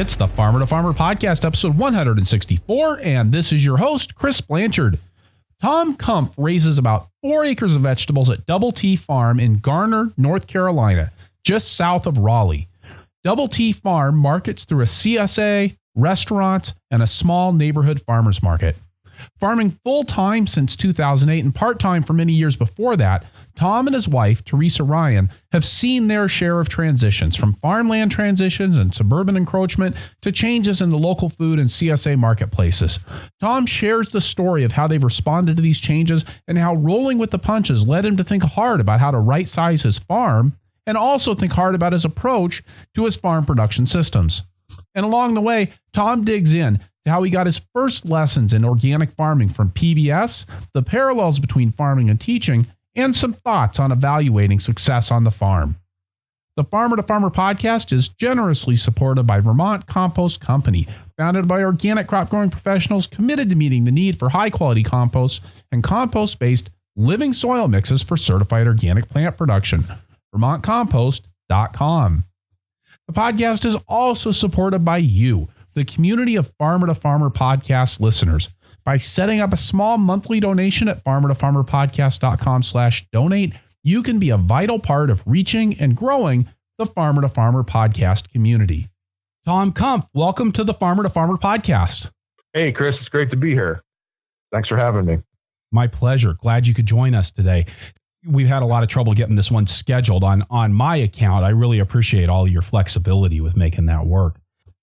It's the Farmer to Farmer podcast, episode 164, and this is your host, Chris Blanchard. Tom Kumpf raises about 4 acres of vegetables at DoubleT Farm in Garner, North Carolina, just south of Raleigh. DoubleT Farm markets through a CSA, restaurants, and a small neighborhood farmers market. Farming full-time since 2008 and part-time for many years before that, Tom and his wife, Theresa Ryan, have seen their share of transitions, from farmland transitions and suburban encroachment to changes in the local food and CSA marketplaces. Tom shares the story of how they've responded to these changes and how rolling with the punches led him to think hard about how to right-size his farm and also think hard about his approach to his farm production systems. And along the way, Tom digs in to how he got his first lessons in organic farming from PBS, the parallels between farming and teaching, and some thoughts on evaluating success on the farm. The Farmer to Farmer podcast is generously supported by Vermont Compost Company, founded by organic crop growing professionals committed to meeting the need for high-quality compost and compost-based living soil mixes for certified organic plant production. VermontCompost.com. The podcast is also supported by you, the community of Farmer to Farmer podcast listeners. By setting up a small monthly donation at farmertofarmerpodcast.com/donate, you can be a vital part of reaching and growing the Farmer to Farmer podcast community. Tom Kumpf, welcome to the Farmer to Farmer podcast. Hey, Chris, it's great to be here. Thanks for having me. My pleasure. Glad you could join us today. We've had a lot of trouble getting this one scheduled on my account. I really appreciate all your flexibility with making that work.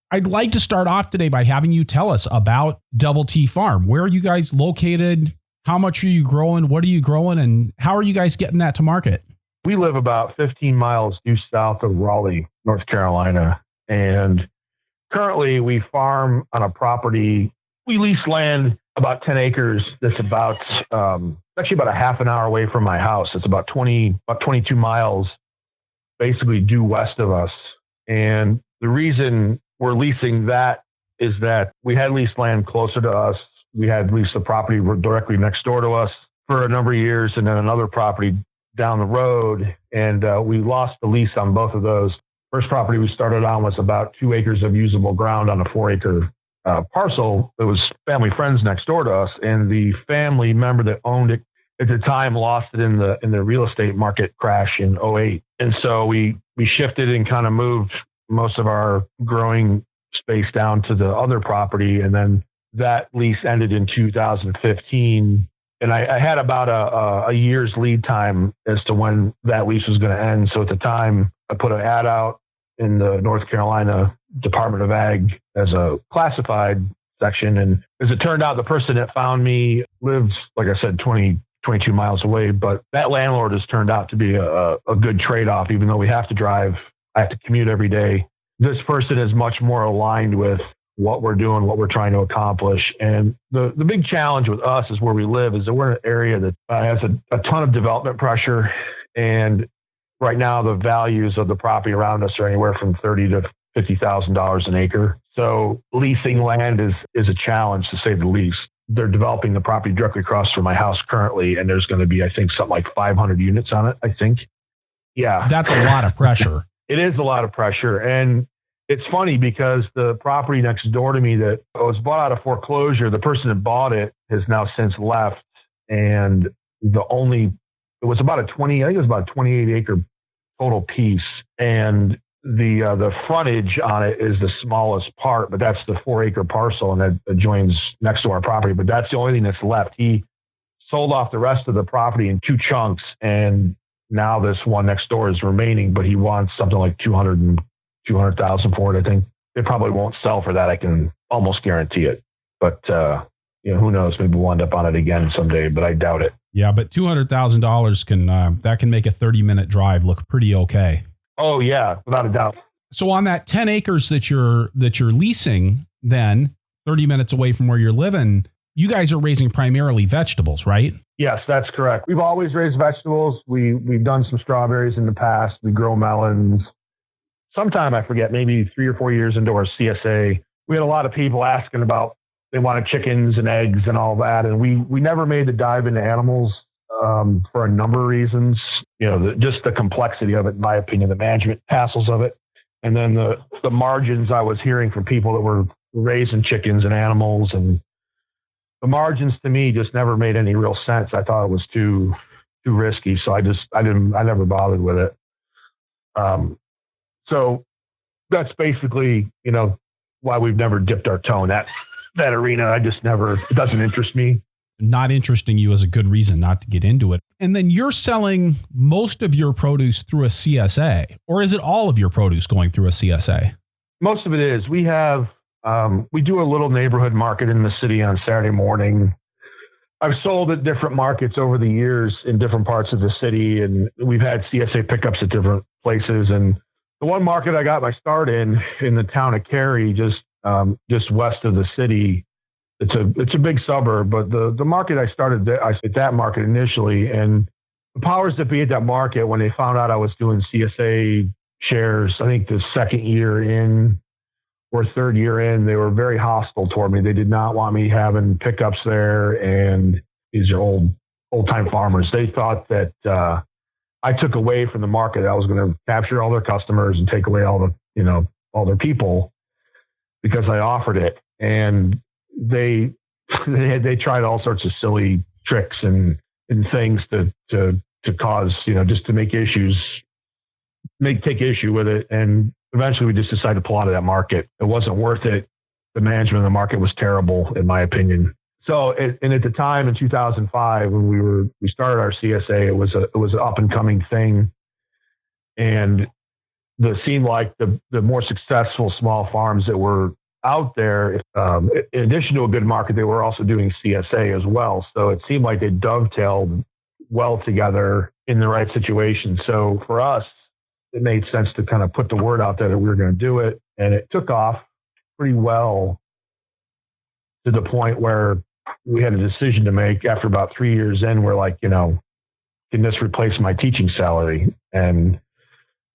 I'd like to start off today by having you tell us about DoubleT Farm. Where are you guys located? How much are you growing? What are you growing? And how are you guys getting that to market? We live about 15 miles due south of Raleigh, North Carolina. And currently we farm on a property. We lease land about 10 acres. That's about, actually about a half an hour away from my house. It's about 22 miles basically due west of us. And the reason we're leasing that is that we had leased land closer to us. We had leased the property directly next door to us for a number of years, and then another property down the road. And we lost the lease on both of those. First property we started on was about 2 acres of usable ground on a 4-acre parcel. It was family friends next door to us, and the family member that owned it at the time lost it in the real estate market crash in '08. And so we shifted and kind of moved most of our growing space down to the other property. And then that lease ended in 2015. And I had about a year's lead time as to when that lease was going to end. So at the time, I put an ad out in the North Carolina Department of Ag as a classified section. And as it turned out, the person that found me lives, like I said, 22 miles away. But that landlord has turned out to be a good trade-off, even though we have to drive. I have to commute every day. This person is much more aligned with what we're doing, what we're trying to accomplish. And the big challenge with us is where we live is that we're in an area that has a ton of development pressure. And right now the values of the property around us are anywhere from $30,000 to $50,000 an acre. So leasing land is a challenge, to say the least. They're developing the property directly across from my house currently, and there's going to be, I think, something like 500 units on it, I think. Yeah. That's a lot of pressure. It is a lot of pressure. And it's funny because the property next door to me that was bought out of foreclosure, the person that bought it has now since left. And it was about a 28 acre total piece. And the frontage on it is the smallest part, but that's the 4-acre parcel, and that adjoins next to our property. But that's the only thing that's left. He sold off the rest of the property in 2 chunks, and now this one next door is remaining, but he wants something like $200,000 for it. I think it probably won't sell for that. I can almost guarantee it. But who knows? Maybe we'll end up on it again someday, but I doubt it. Yeah, but $200,000 can make a 30-minute drive look pretty okay. Oh yeah, without a doubt. So on that 10 acres that you're leasing, then 30 minutes away from where you're living, you guys are raising primarily vegetables, right? Yes, that's correct. We've always raised vegetables. We've done some strawberries in the past. We grow melons. Sometime, I forget, maybe 3 or 4 years into our CSA, we had a lot of people asking about, they wanted chickens and eggs and all that. And we never made the dive into animals for a number of reasons. Just the complexity of it, in my opinion, the management hassles of it. And then the margins I was hearing from people that were raising chickens and animals, and the margins to me just never made any real sense. I thought it was too risky. So I never bothered with it. So that's basically, why we've never dipped our toe in that arena. It doesn't interest me. Not interesting you is a good reason not to get into it. And then you're selling most of your produce through a CSA, or is it all of your produce going through a CSA? Most of it is. We have, we do a little neighborhood market in the city on Saturday morning. I've sold at different markets over the years in different parts of the city, and we've had CSA pickups at different places. And the one market I got my start in the town of Cary, just west of the city, it's a big suburb, but the market I started at that market initially, and the powers that be at that market, when they found out I was doing CSA shares, I think the second year in or third year in, they were very hostile toward me. They did not want me having pickups there, and these are old time farmers. They thought that I took away from the market. I was going to capture all their customers and take away all their people because I offered it. And they tried all sorts of silly tricks and things to cause, just to make take issue with it. And eventually we just decided to pull out of that market. It wasn't worth it. The management of the market was terrible, in my opinion. So, and at the time in 2005, when we started our CSA, it was an up and coming thing. And it seemed like the more successful small farms that were out there, in addition to a good market, they were also doing CSA as well. So it seemed like they dovetailed well together in the right situation. So for us, it made sense to kind of put the word out there that we were going to do it. And it took off pretty well to the point where we had a decision to make after about 3 years in. We're like, can this replace my teaching salary? And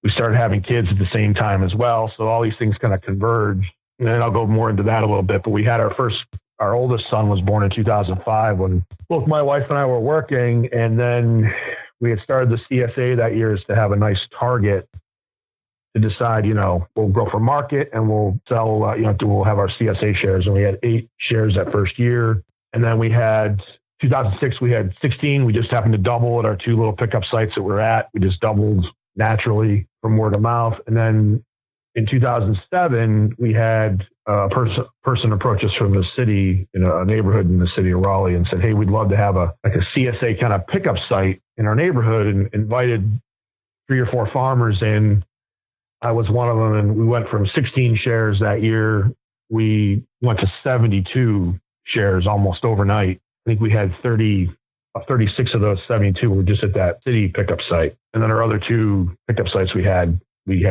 we started having kids at the same time as well. So all these things kind of converged. And then I'll go more into that a little bit. But we had our oldest son was born in 2005 when both my wife and I were working. And then we had started the CSA that year is to have a nice target to decide, we'll go for market and we'll sell, we'll have our CSA shares. And we had 8 shares that first year. And then we had 2006, we had 16. We just happened to double at our 2 little pickup sites that we're at. We just doubled naturally from word of mouth. And then in 2007, we had a person approach us from the city, a neighborhood in the city of Raleigh, and said, "Hey, we'd love to have a CSA kind of pickup site in our neighborhood," and invited 3 or 4 farmers in. I was one of them, and we went from 16 shares that year. We went to 72 shares almost overnight. I think we had 36 of those 72 were just at that city pickup site. And then our other 2 pickup sites we had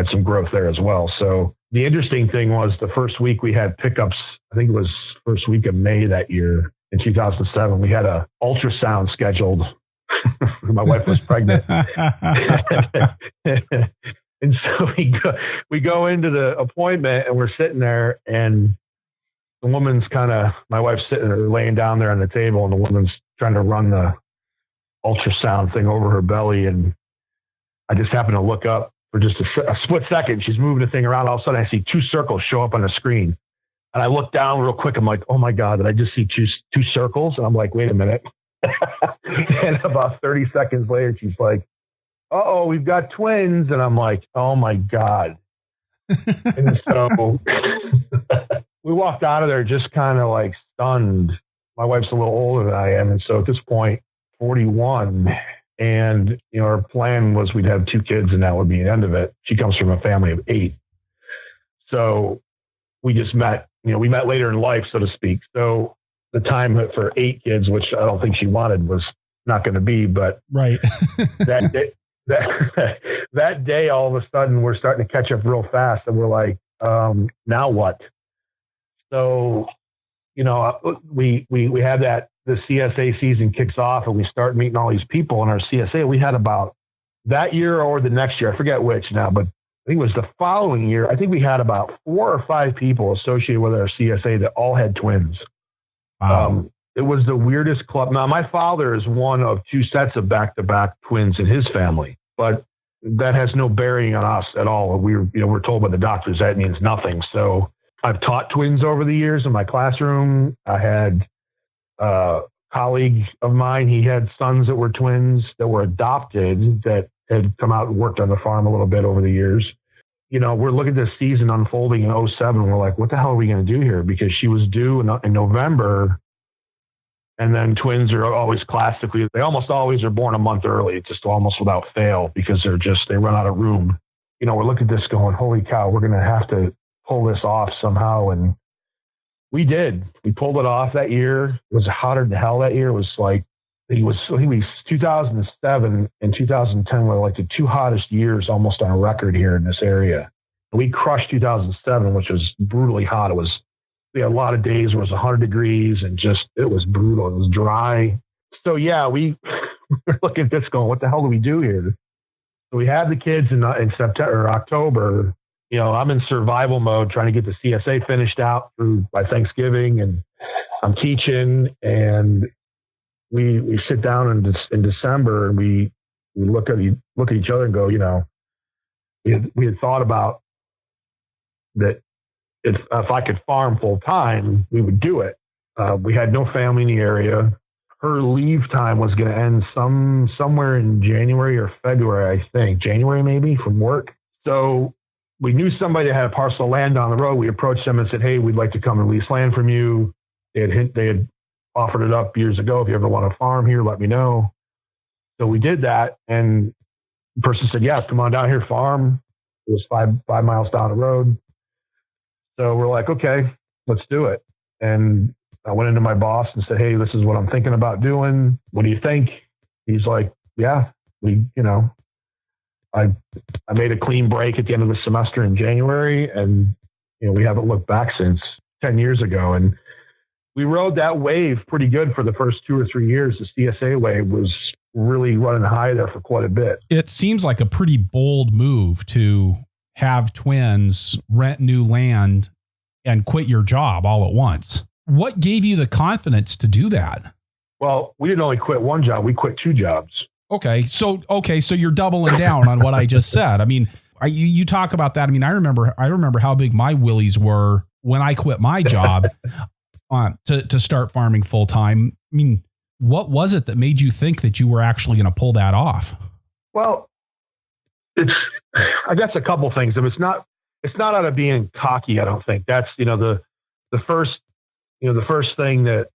some growth there as well. So the interesting thing was the first week we had pickups, I think it was first week of May that year in 2007, we had a ultrasound scheduled. My wife was pregnant. And so we go into the appointment and we're sitting there, and the woman's my wife's sitting there laying down there on the table, and the woman's trying to run the ultrasound thing over her belly. And I just happened to look up for just a split second. She's moving the thing around. All of a sudden I see 2 circles show up on the screen. And I look down real quick. I'm like, oh my God, did I just see two circles? And I'm like, wait a minute. And about 30 seconds later, she's like, uh-oh, we've got twins. And I'm like, oh my God. And so we walked out of there just kind of like stunned. My wife's a little older than I am. And so at this point, 41. And, our plan was we'd have 2 kids and that would be the end of it. She comes from a family of 8. So we just met, we met later in life, so to speak. So the time for 8 kids, which I don't think she wanted, was not going to be, but right. that day, all of a sudden we're starting to catch up real fast, and we're like, now what? So, we have the CSA season kicks off, and we start meeting all these people in our CSA. We had about that year or the next year, I forget which now, but I think it was the following year. I think we had about 4 or 5 people associated with our CSA that all had twins. Wow. It was the weirdest club. Now, my father is one of 2 sets of back-to-back twins in his family, but that has no bearing on us at all. We're told by the doctors that means nothing. So I've taught twins over the years in my classroom. I had a colleague of mine, he had sons that were twins that were adopted that had come out and worked on the farm a little bit over the years. We're looking at this season unfolding in 07. We're like, what the hell are we going to do here? Because she was due in November. And then twins are always they almost always are born a month early. It's just almost without fail because they run out of room. We're looking at this going, holy cow, we're going to have to pull this off somehow. And we did. We pulled it off that year. It was hotter than hell that year. It was like, I think 2007 and 2010 were like the two hottest years almost on record here in this area. And we crushed 2007, which was brutally hot. We had a lot of days where it was 100 degrees and it was brutal. It was dry. So yeah, we were looking at this going, what the hell do we do here? So we had the kids in September or October. I'm in survival mode, trying to get the CSA finished out by Thanksgiving, and I'm teaching, and we sit down in December and we look at each other and go, we had thought about that if I could farm full time, we would do it. We had no family in the area. Her leave time was going to end somewhere in January or February, I think. January maybe, from work. So we knew somebody that had a parcel of land down the road. We approached them and said, hey, we'd like to come and lease land from you. They had offered it up years ago. If you ever want to farm here, let me know. So we did that. And the person said, yeah, come on down here, farm. It was 5 miles down the road. So we're like, okay, let's do it. And I went into my boss and said, hey, this is what I'm thinking about doing. What do you think? He's like, yeah, I made a clean break at the end of the semester in January, and we haven't looked back since 10 years ago. And we rode that wave pretty good for the first 2 or 3 years. The CSA wave was really running high there for quite a bit. It seems like a pretty bold move to have twins, rent new land, and quit your job all at once. What gave you the confidence to do that? Well, we didn't only quit one job, we quit 2 jobs. Okay, so you're doubling down on what I just said. I mean, you talk about that. I mean, I remember how big my willies were when I quit my job to start farming full time. I mean, what was it that made you think that you were actually going to pull that off? Well, I guess a couple things. It's not out of being cocky. I don't think that's the first thing that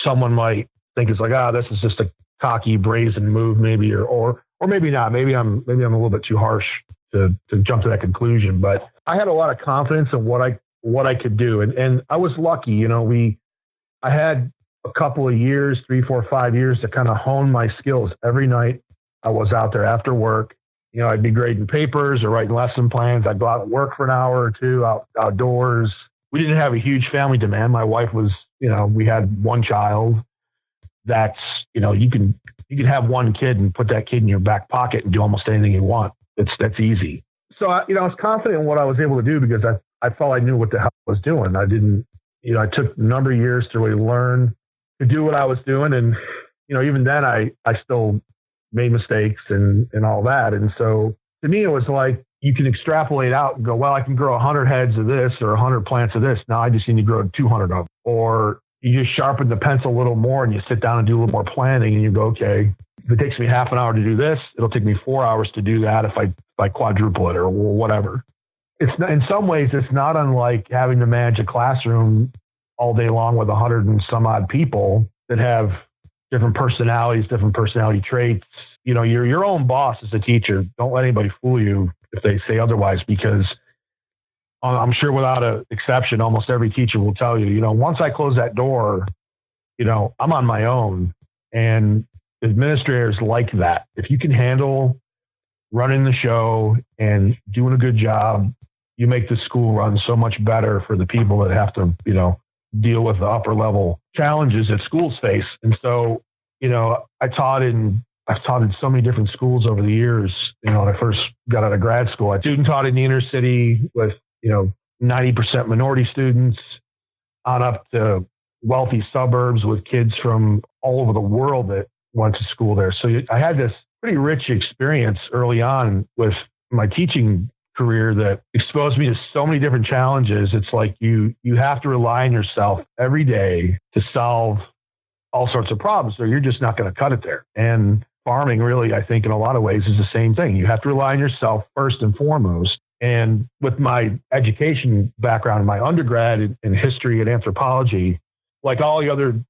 someone might think is like, this is just a cocky, brazen move, maybe, or maybe not. Maybe I'm a little bit too harsh to jump to that conclusion. But I had a lot of confidence in what I could do, and I was lucky. I had a couple of years, 3, 4, 5 years to kind of hone my skills. Every night I was out there after work. I'd be grading papers or writing lesson plans. I'd go out and work for an hour or two outdoors. We didn't have a huge family demand. My wife was, we had one child. That's, you can have one kid and put that kid in your back pocket and do almost anything you want. That's easy. So, I was confident in what I was able to do because I felt I knew what the hell I was doing. I didn't, I took a number of years to really learn to do what I was doing. And, even then I still made mistakes and all that. And so to me, it was like, you can extrapolate out and go, well, I can grow 100 heads of this or 100 plants of this. Now I just need to grow 200 of them. Or you just sharpen the pencil a little more and you sit down and do a little more planning and you go, okay, if it takes me half an hour to do this, it'll take me 4 hours to do that if I quadruple it or whatever. It's not, in some ways, it's not unlike having to manage a classroom all day long with 100 and some odd people that have different personalities, different personality traits. You're your own boss as a teacher. Don't let anybody fool you if they say otherwise, because I'm sure without an exception, almost every teacher will tell you, once I close that door, I'm on my own. And administrators like that. If you can handle running the show and doing a good job, you make the school run so much better for the people that have to, deal with the upper level challenges that schools face. And so, I've taught in so many different schools over the years. When I first got out of grad school, I student taught in the inner city with, 90% minority students on up to wealthy suburbs with kids from all over the world that went to school there. So I had this pretty rich experience early on with my teaching career that exposed me to so many different challenges. It's like you have to rely on yourself every day to solve all sorts of problems, or you're just not going to cut it there. And farming really, I think in a lot of ways is the same thing. You have to rely on yourself first and foremost. And with my education background, my undergrad in history and anthropology, like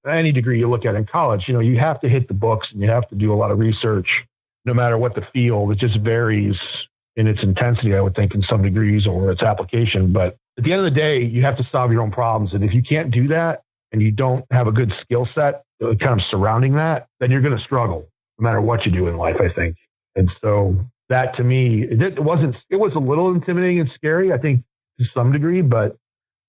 any degree you look at in college, you have to hit the books and you have to do a lot of research, no matter what the field. It just varies in its intensity, I would think, in some degrees, or its application. But at the end of the day, you have to solve your own problems. And if you can't do that and you don't have a good skill set kind of surrounding that, then you're going to struggle no matter what you do in life, I think. And so that to me, it was a little intimidating and scary, I think, to some degree, but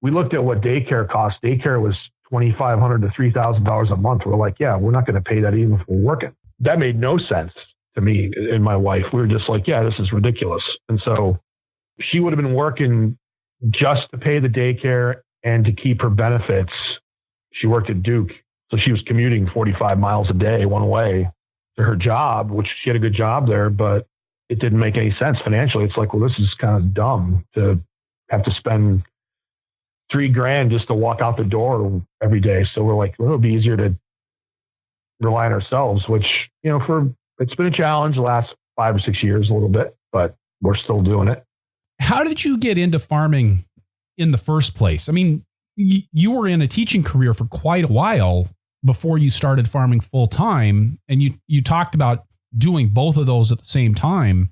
we looked at what daycare cost. Daycare was $2,500 to $3,000 a month. We're like, yeah, we're not going to pay that even if we're working. That made no sense to me and my wife. We were just like, yeah, this is ridiculous. And so she would have been working just to pay the daycare and to keep her benefits. She worked at Duke, so she was commuting 45 miles a day one way to her job, which she had a good job there, but it didn't make any sense financially. It's like, well, this is kind of dumb to have to spend $3,000 just to walk out the door every day. So we're like, well, it'll be easier to rely on ourselves, which, it's been a challenge the last 5 or 6 years, a little bit, but we're still doing it. How did you get into farming in the first place? I mean, you were in a teaching career for quite a while before you started farming full time, and you talked about doing both of those at the same time.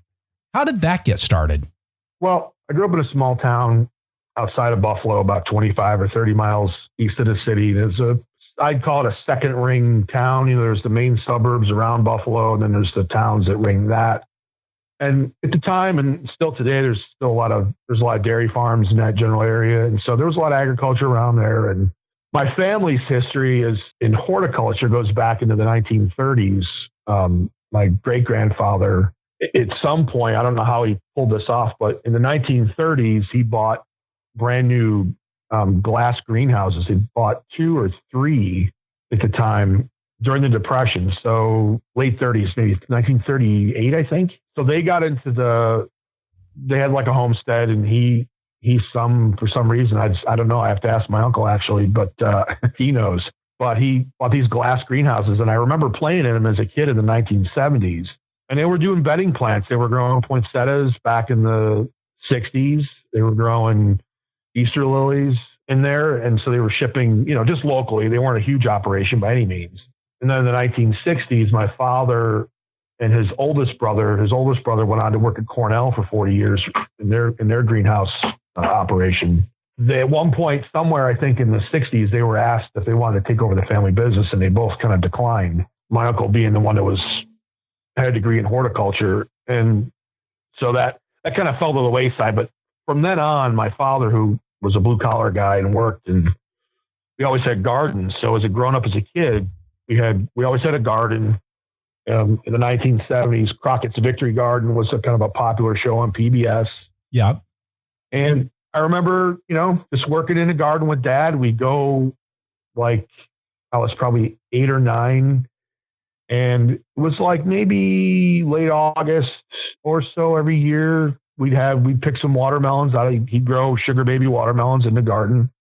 How did that get started? Well, I grew up in a small town outside of Buffalo, about 25 or 30 miles east of the city. I'd call it a second ring town. There's the main suburbs around Buffalo, and then there's the towns that ring that. And at the time, and still today, there's a lot of dairy farms in that general area. And so there was a lot of agriculture around there. And my family's history is in horticulture, goes back into the 1930s. My great-grandfather, at some point, I don't know how he pulled this off, but in the 1930s, he bought brand new glass greenhouses. He bought 2 or 3 at the time during the Depression. So late 30s, maybe 1938, I think. So they got into they had like a homestead, and for some reason, I don't know. I have to ask my uncle actually, but he knows. But he bought these glass greenhouses, and I remember playing in them as a kid in the 1970s. And they were doing bedding plants. They were growing poinsettias back in the 60s. They were growing Easter lilies in there. And so they were shipping, just locally. They weren't a huge operation by any means. And then in the 1960s, my father and his oldest brother went on to work at Cornell for 40 years in their greenhouse operation. At one point somewhere, I think in the 60s, they were asked if they wanted to take over the family business, and they both kind of declined. My uncle being the one that had a degree in horticulture. And so that kind of fell to the wayside. But from then on, my father, who was a blue collar guy and worked, and we always had gardens. So as a grown up as a kid, we always had a garden. In the 1970s, Crockett's Victory Garden was a kind of a popular show on PBS. Yeah. And I remember, just working in a garden with Dad. We'd go I was probably 8 or 9. And it was like maybe late August or so every year. We'd pick some watermelons he'd grow sugar baby watermelons in the garden.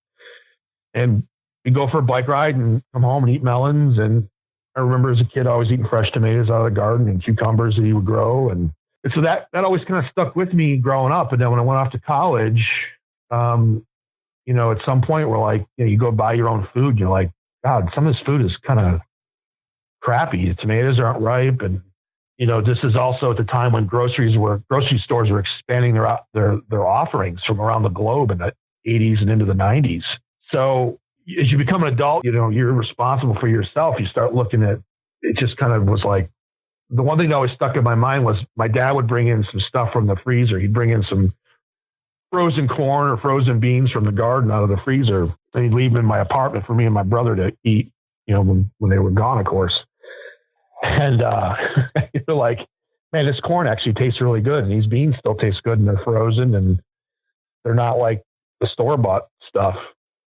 And we'd go for a bike ride and come home and eat melons. And I remember as a kid always eating fresh tomatoes out of the garden and cucumbers that he would grow. And so that always kind of stuck with me growing up. And then when I went off to college, at some point we're like, you go buy your own food. And you're like, God, some of this food is kind of crappy. The tomatoes aren't ripe. And, this is also at the time when grocery stores were expanding their offerings from around the globe in the 80s and into the 90s. So as you become an adult, you're responsible for yourself. You start looking at, it just kind of was like, the one thing that always stuck in my mind was my dad would bring in some stuff from the freezer. He'd bring in some frozen corn or frozen beans from the garden out of the freezer. And he'd leave them in my apartment for me and my brother to eat, when they were gone, of course. And you're like, man, this corn actually tastes really good. And these beans still taste good, and they're frozen, and they're not like the store-bought stuff.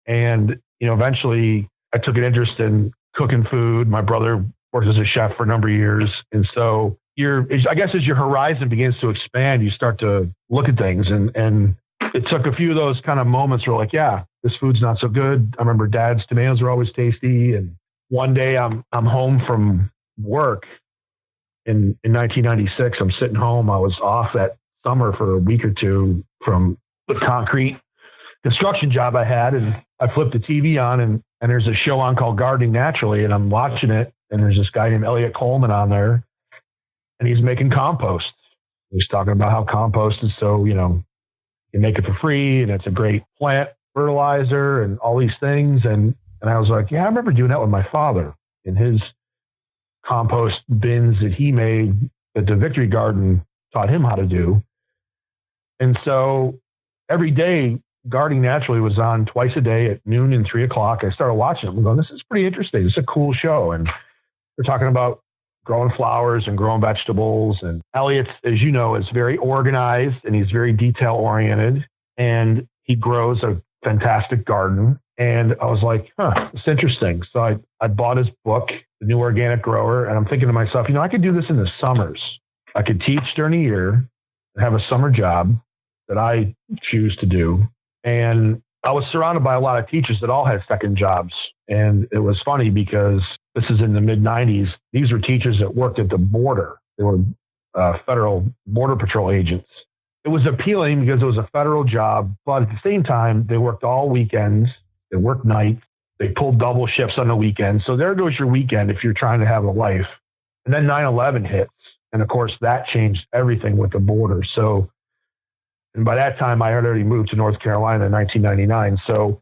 And, eventually I took an interest in cooking food. My brother worked as a chef for a number of years. And so, I guess as your horizon begins to expand, you start to look at things, and it took a few of those kind of moments where like, yeah, this food's not so good. I remember Dad's tomatoes were always tasty. And one day I'm home from work in 1996. I'm sitting home. I was off that summer for a week or two from the concrete construction job I had. And I flipped the TV on and there's a show on called Gardening Naturally. And I'm watching it. And there's this guy named Elliot Coleman on there, and he's making compost. He's talking about how compost is so, you make it for free and it's a great plant fertilizer and all these things. And I was like, yeah, I remember doing that with my father in his compost bins that he made that the Victory Garden taught him how to do. And so every day, Gardening Naturally was on twice a day at noon and 3 o'clock. I started watching it and going, this is pretty interesting. It's a cool show. And they're talking about growing flowers and growing vegetables. And Elliot, as you know, is very organized and he's very detail oriented, and he grows a fantastic garden. And I was like, it's interesting. So I bought his book, The New Organic Grower. And I'm thinking to myself, I could do this in the summers. I could teach during the year and have a summer job that I choose to do. And I was surrounded by a lot of teachers that all had second jobs. And it was funny because this is in the mid 90s. These were teachers that worked at the border. They were federal border patrol agents. It was appealing because it was a federal job, but at the same time, they worked all weekends. They worked nights. They pulled double shifts on the weekend. So there goes your weekend if you're trying to have a life. And then 9/11 hits. And of course, that changed everything with the border. So, and by that time, I had already moved to North Carolina in 1999. So,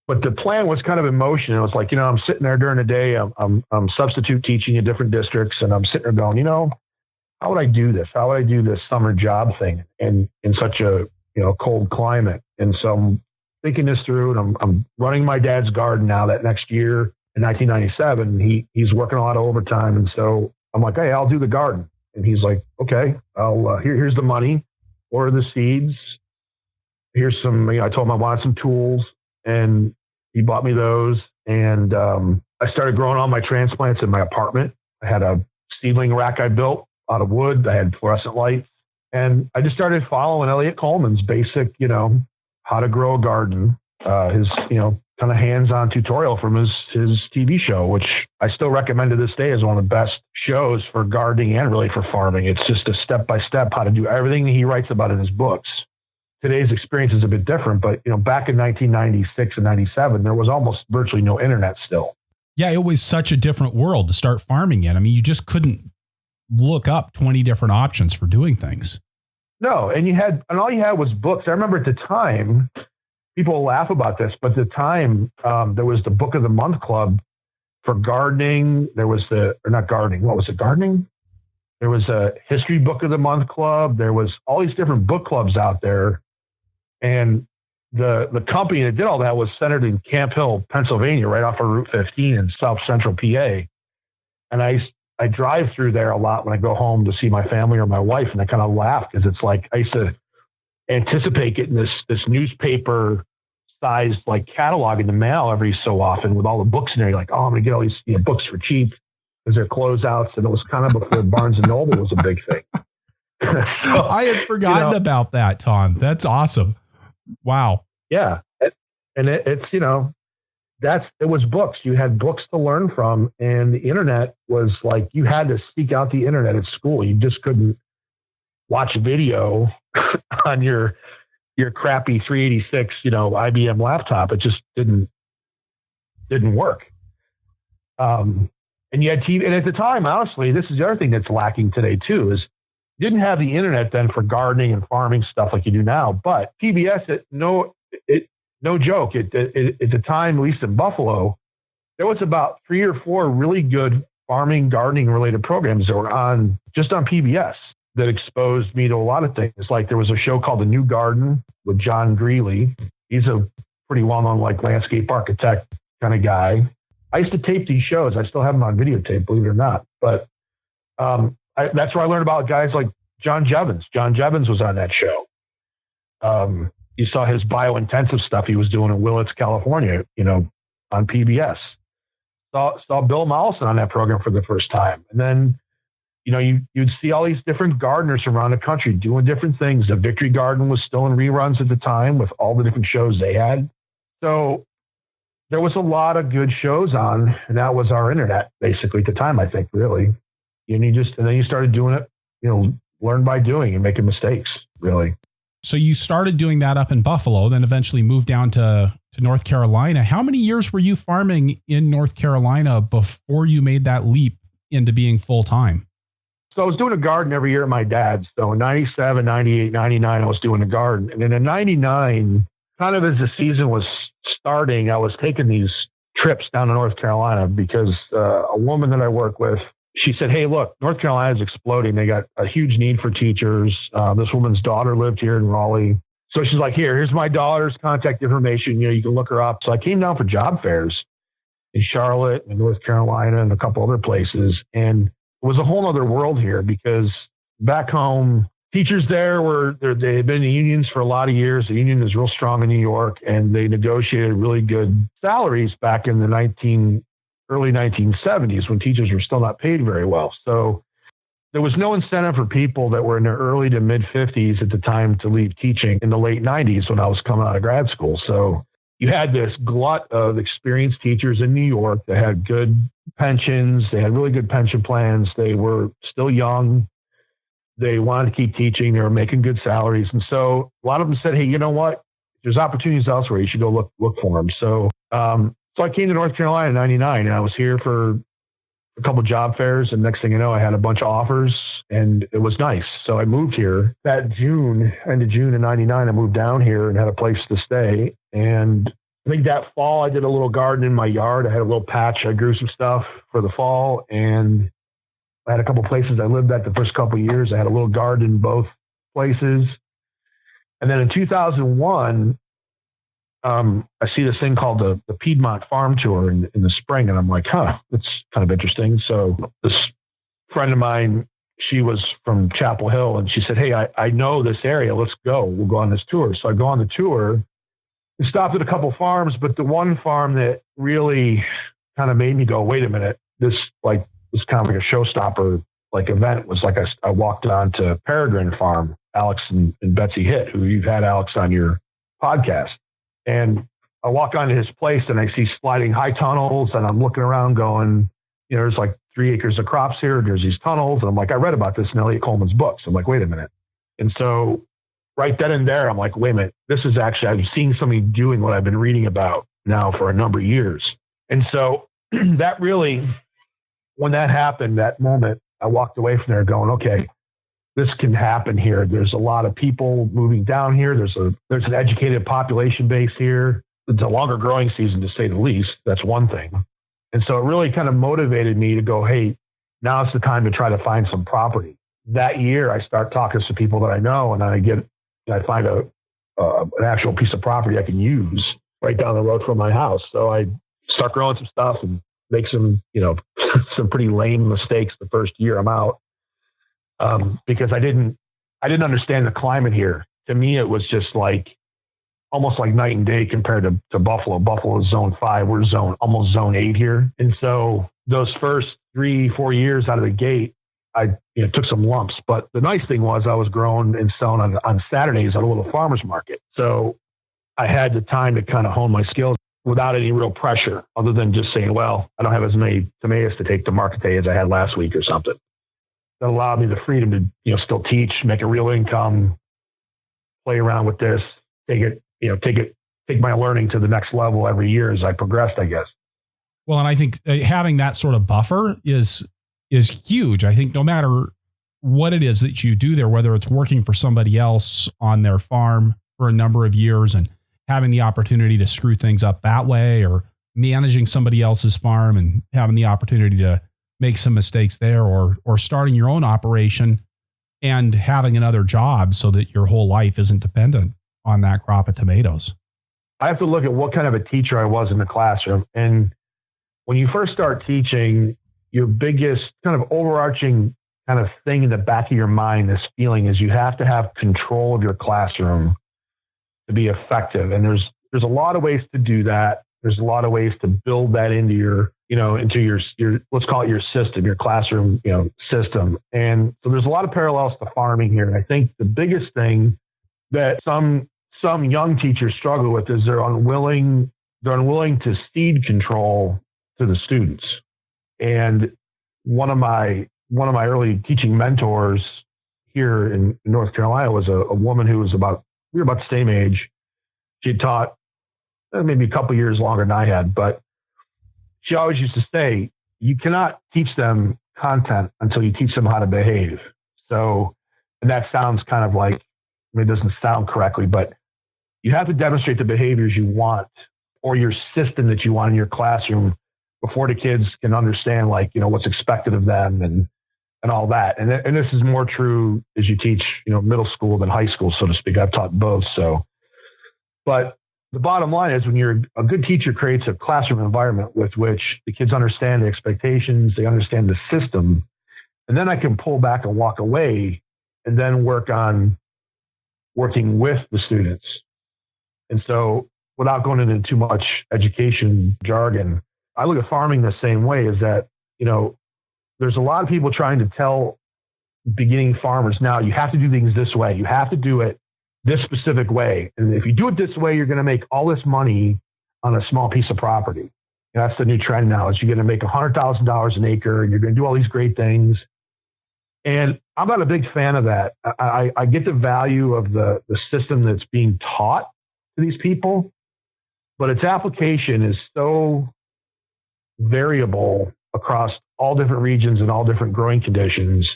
but the plan was kind of in motion. It was like, I'm sitting there during the day. I'm substitute teaching in different districts, and I'm sitting there going, how would I do this? How would I do this summer job thing in such a cold climate? And so I'm thinking this through, and I'm running my dad's garden now. That next year in 1997, he's working a lot of overtime, and so I'm like, hey, I'll do the garden. And he's like, okay, I'll here's the money, order the seeds. Here's some. I told him I wanted some tools. And he bought me those. And I started growing all my transplants in my apartment. I had a seedling rack I built out of wood. I had fluorescent lights. And I just started following Elliot Coleman's basic, how to grow a garden, his, kind of hands-on tutorial from his TV show, which I still recommend to this day as one of the best shows for gardening and really for farming. It's just a step-by-step how to do everything he writes about in his books. Today's experience is a bit different, but back in 1996 and 97, there was almost virtually no internet still. Yeah, it was such a different world to start farming in. I mean, you just couldn't look up 20 different options for doing things. No, and all you had was books. I remember at the time, people laugh about this, but at the time, there was the Book of the Month Club for gardening. There was gardening? There was a History Book of the Month Club. There was all these different book clubs out there. And the company that did all that was centered in Camp Hill, Pennsylvania, right off of Route 15 in South Central PA. And I drive through there a lot when I go home to see my family or my wife, and I kind of laugh because it's like I used to anticipate getting this newspaper sized like catalog in the mail every so often with all the books in there. You're like, oh, I'm gonna get all these books for cheap because they're closeouts, and it was kind of before Barnes and Noble was a big thing. So, I had forgotten about that, Tom. That's awesome. Wow. Yeah. And it's, it was books. You had books to learn from, and the internet was like, you had to seek out the internet at school. You just couldn't watch video on your crappy 386, IBM laptop. It just didn't work. And you had TV. And at the time, honestly, this is the other thing that's lacking today too, is you didn't have the internet then for gardening and farming stuff like you do now. But PBS, no joke. At the time, at least in Buffalo, there was about 3 or 4 really good farming, gardening related programs that were on PBS that exposed me to a lot of things. Like there was a show called The New Garden with John Greeley. He's a pretty well-known landscape architect kind of guy. I used to tape these shows. I still have them on videotape, believe it or not. But that's where I learned about guys like John Jevons. John Jevons was on that show. You saw his biointensive stuff he was doing in Willits, California, on PBS. Saw Bill Mollison on that program for the first time. And then you'd see all these different gardeners around the country doing different things. The Victory Garden was still in reruns at the time with all the different shows they had. So there was a lot of good shows on, and that was our internet basically at the time, I think, really. And then you started doing it, learn by doing and making mistakes, really. So you started doing that up in Buffalo, then eventually moved down to North Carolina. How many years were you farming in North Carolina before you made that leap into being full-time? So I was doing a garden every year at my dad's. So in 97, 98, 99, I was doing a garden. And then in 99, kind of as the season was starting, I was taking these trips down to North Carolina because a woman that I work with, she said, hey, look, North Carolina is exploding. They got a huge need for teachers. This woman's daughter lived here in Raleigh. So she's like, here's my daughter's contact information. You can look her up. So I came down for job fairs in Charlotte and North Carolina and a couple other places. And it was a whole other world here because back home, teachers there they had been in unions for a lot of years. The union is real strong in New York, and they negotiated really good salaries back in the early 1970s when teachers were still not paid very well. So there was no incentive for people that were in their early to mid 50s at the time to leave teaching in the late 90s when I was coming out of grad school. So you had this glut of experienced teachers in New York that had good pensions. They had really good pension plans. They were still young. They wanted to keep teaching. They were making good salaries. And so a lot of them said, hey, you know what? There's opportunities elsewhere. You should go look for them. So I came to North Carolina in 99, and I was here for a couple of job fairs. And next thing you know, I had a bunch of offers, and it was nice. So I moved here that end of June of 99. I moved down here and had a place to stay. And I think that fall, I did a little garden in my yard. I had a little patch. I grew some stuff for the fall, and I had a couple places I lived at the first couple of years. I had a little garden in both places. And then in 2001, I see this thing called the Piedmont Farm Tour in the spring. And I'm like, that's kind of interesting. So this friend of mine, she was from Chapel Hill, and she said, hey, I know this area. Let's go. We'll go on this tour. So I go on the tour. We stopped at a couple farms, but the one farm that really kind of made me go, wait a minute, this kind of like a showstopper event was I walked on to Peregrine Farm, Alex and Betsy Hitt, who you've had Alex on your podcast. And I walk onto his place and I see sliding high tunnels, and I'm looking around going, there's 3 acres of crops here. There's these tunnels. And I'm like, I read about this in Elliot Coleman's books. I'm like, wait a minute. And so right then and there, I'm like, wait a minute, this is actually, I'm seeing somebody doing what I've been reading about now for a number of years. And so that really, when that happened, that moment, I walked away from there going, okay, this can happen here. There's a lot of people moving down here. There's an educated population base here. It's a longer growing season, to say the least. That's one thing. And so it really kind of motivated me to go, hey, now's the time to try to find some property. That year, I start talking to people that I know, and I find an actual piece of property I can use right down the road from my house. So I start growing some stuff and make some, some pretty lame mistakes the first year I'm out. Because I didn't understand the climate here. To me, it was just almost like night and day compared to Buffalo. Buffalo is zone 5. We're almost zone 8 here. And so those first 3-4 years out of the gate, I took some lumps. But the nice thing was I was growing and selling on Saturdays at a little farmer's market. So I had the time to kind of hone my skills without any real pressure, other than just saying, well, I don't have as many tomatoes to take to market today as I had last week or something. That allowed me the freedom to, still teach, make a real income, play around with this, take my learning to the next level every year as I progressed, I guess. Well, and I think having that sort of buffer is huge. I think no matter what it is that you do there, whether it's working for somebody else on their farm for a number of years and having the opportunity to screw things up that way, or managing somebody else's farm and having the opportunity to make some mistakes there, or starting your own operation and having another job so that your whole life isn't dependent on that crop of tomatoes. I have to look at what kind of a teacher I was in the classroom. And when you first start teaching, your biggest kind of overarching kind of thing in the back of your mind, this feeling, is you have to have control of your classroom to be effective. And there's a lot of ways to do that. There's a lot of ways to build that into your into your, let's call it your system, your classroom, system. And so there's a lot of parallels to farming here. And I think the biggest thing that some young teachers struggle with is they're unwilling to seed control to the students. And one of my early teaching mentors here in North Carolina was a woman who was we were about the same age. She had taught maybe a couple years longer than I had, but she always used to say, you cannot teach them content until you teach them how to behave. So, and that sounds kind of like, it doesn't sound correctly, but you have to demonstrate the behaviors you want or your system that you want in your classroom before the kids can understand, what's expected of them and all that. And this is more true as you teach, middle school than high school, so to speak. I've taught both. So, but the bottom line is, when you're a good teacher, creates a classroom environment with which the kids understand the expectations, they understand the system, and then I can pull back and walk away and then work on working with the students. And so, without going into too much education jargon, I look at farming the same way, is that, there's a lot of people trying to tell beginning farmers now, you have to do things this way. You have to do it this specific way. And if you do it this way, you're going to make all this money on a small piece of property. That's the new trend now, is you're going to make $100,000 an acre and you're going to do all these great things. And I'm not a big fan of that. I get the value of the system that's being taught to these people, but its application is so variable across all different regions and all different growing conditions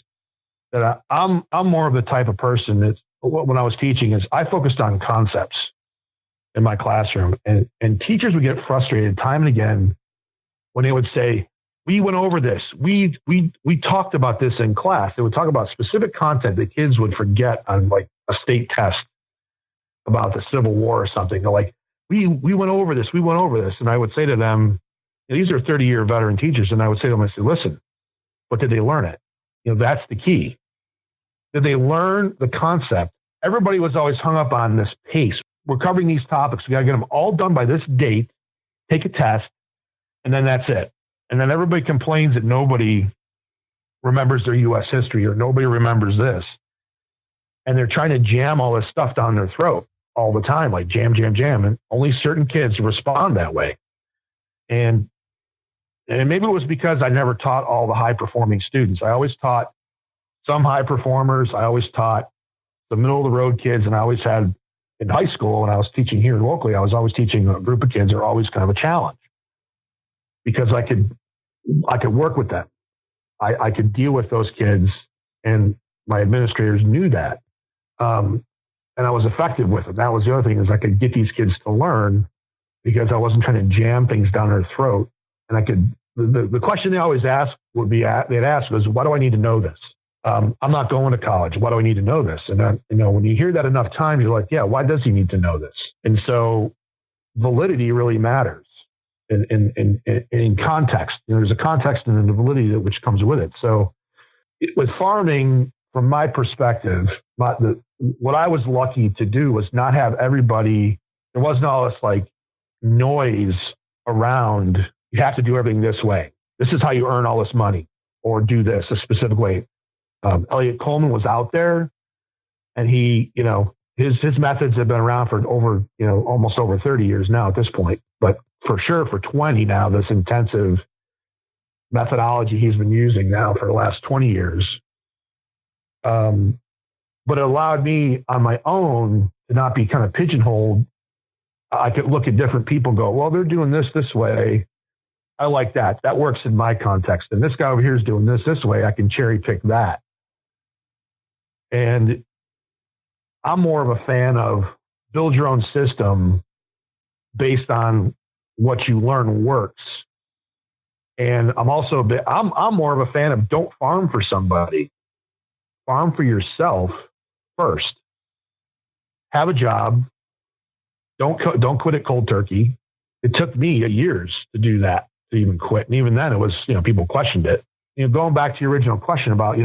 that I'm more of the type of person that, when I was teaching, is I focused on concepts in my classroom, and teachers would get frustrated time and again when they would say, we went over this. We talked about this in class. They would talk about specific content that kids would forget on a state test about the Civil War or something. They're like, we went over this. We went over this. And I would say to them, these are 30-year veteran teachers. And I would say to them, I said, listen, but did they learn it? That's the key. Did they learn the concept? Everybody was always hung up on this pace. We're covering these topics. We got to get them all done by this date, take a test, and then that's it. And then everybody complains that nobody remembers their U.S. history or nobody remembers this. And they're trying to jam all this stuff down their throat all the time, like jam. And only certain kids respond that way. And maybe it was because I never taught all the high-performing students. I always taught some high performers. I always taught the middle-of-the-road kids. And I always had, in high school, when I was teaching here locally, I was always teaching a group of kids that are always kind of a challenge, because I could work with them. I could deal with those kids, and my administrators knew that. And I was effective with them. That was the other thing, is I could get these kids to learn because I wasn't trying to jam things down their throat. And I could, the question they always ask would be, they'd ask was, why do I need to know this? I'm not going to college. Why do I need to know this? And then, when you hear that enough times, you're like, yeah, why does he need to know this? And so validity really matters in context. There's a context and the validity which comes with it. So with farming, from my perspective, what I was lucky to do was not have everybody, there wasn't all this noise around, you have to do everything this way. This is how you earn all this money, or do this a specific way. Elliot Coleman was out there, and he, his methods have been around for over, almost over 30 years now at this point, but for sure for 20 now, this intensive methodology he's been using now for the last 20 years. But it allowed me on my own to not be kind of pigeonholed. I could look at different people and go, well, they're doing this way. I like that. That works in my context. And this guy over here is doing this way. I can cherry pick that. And I'm more of a fan of build your own system based on what you learn works. And I'm also I'm more of a fan of don't farm for somebody. Farm for yourself first. Have a job. Don't quit it cold turkey. It took me years to do that, to even quit. And even then it was, people questioned it. Going back to your original question about,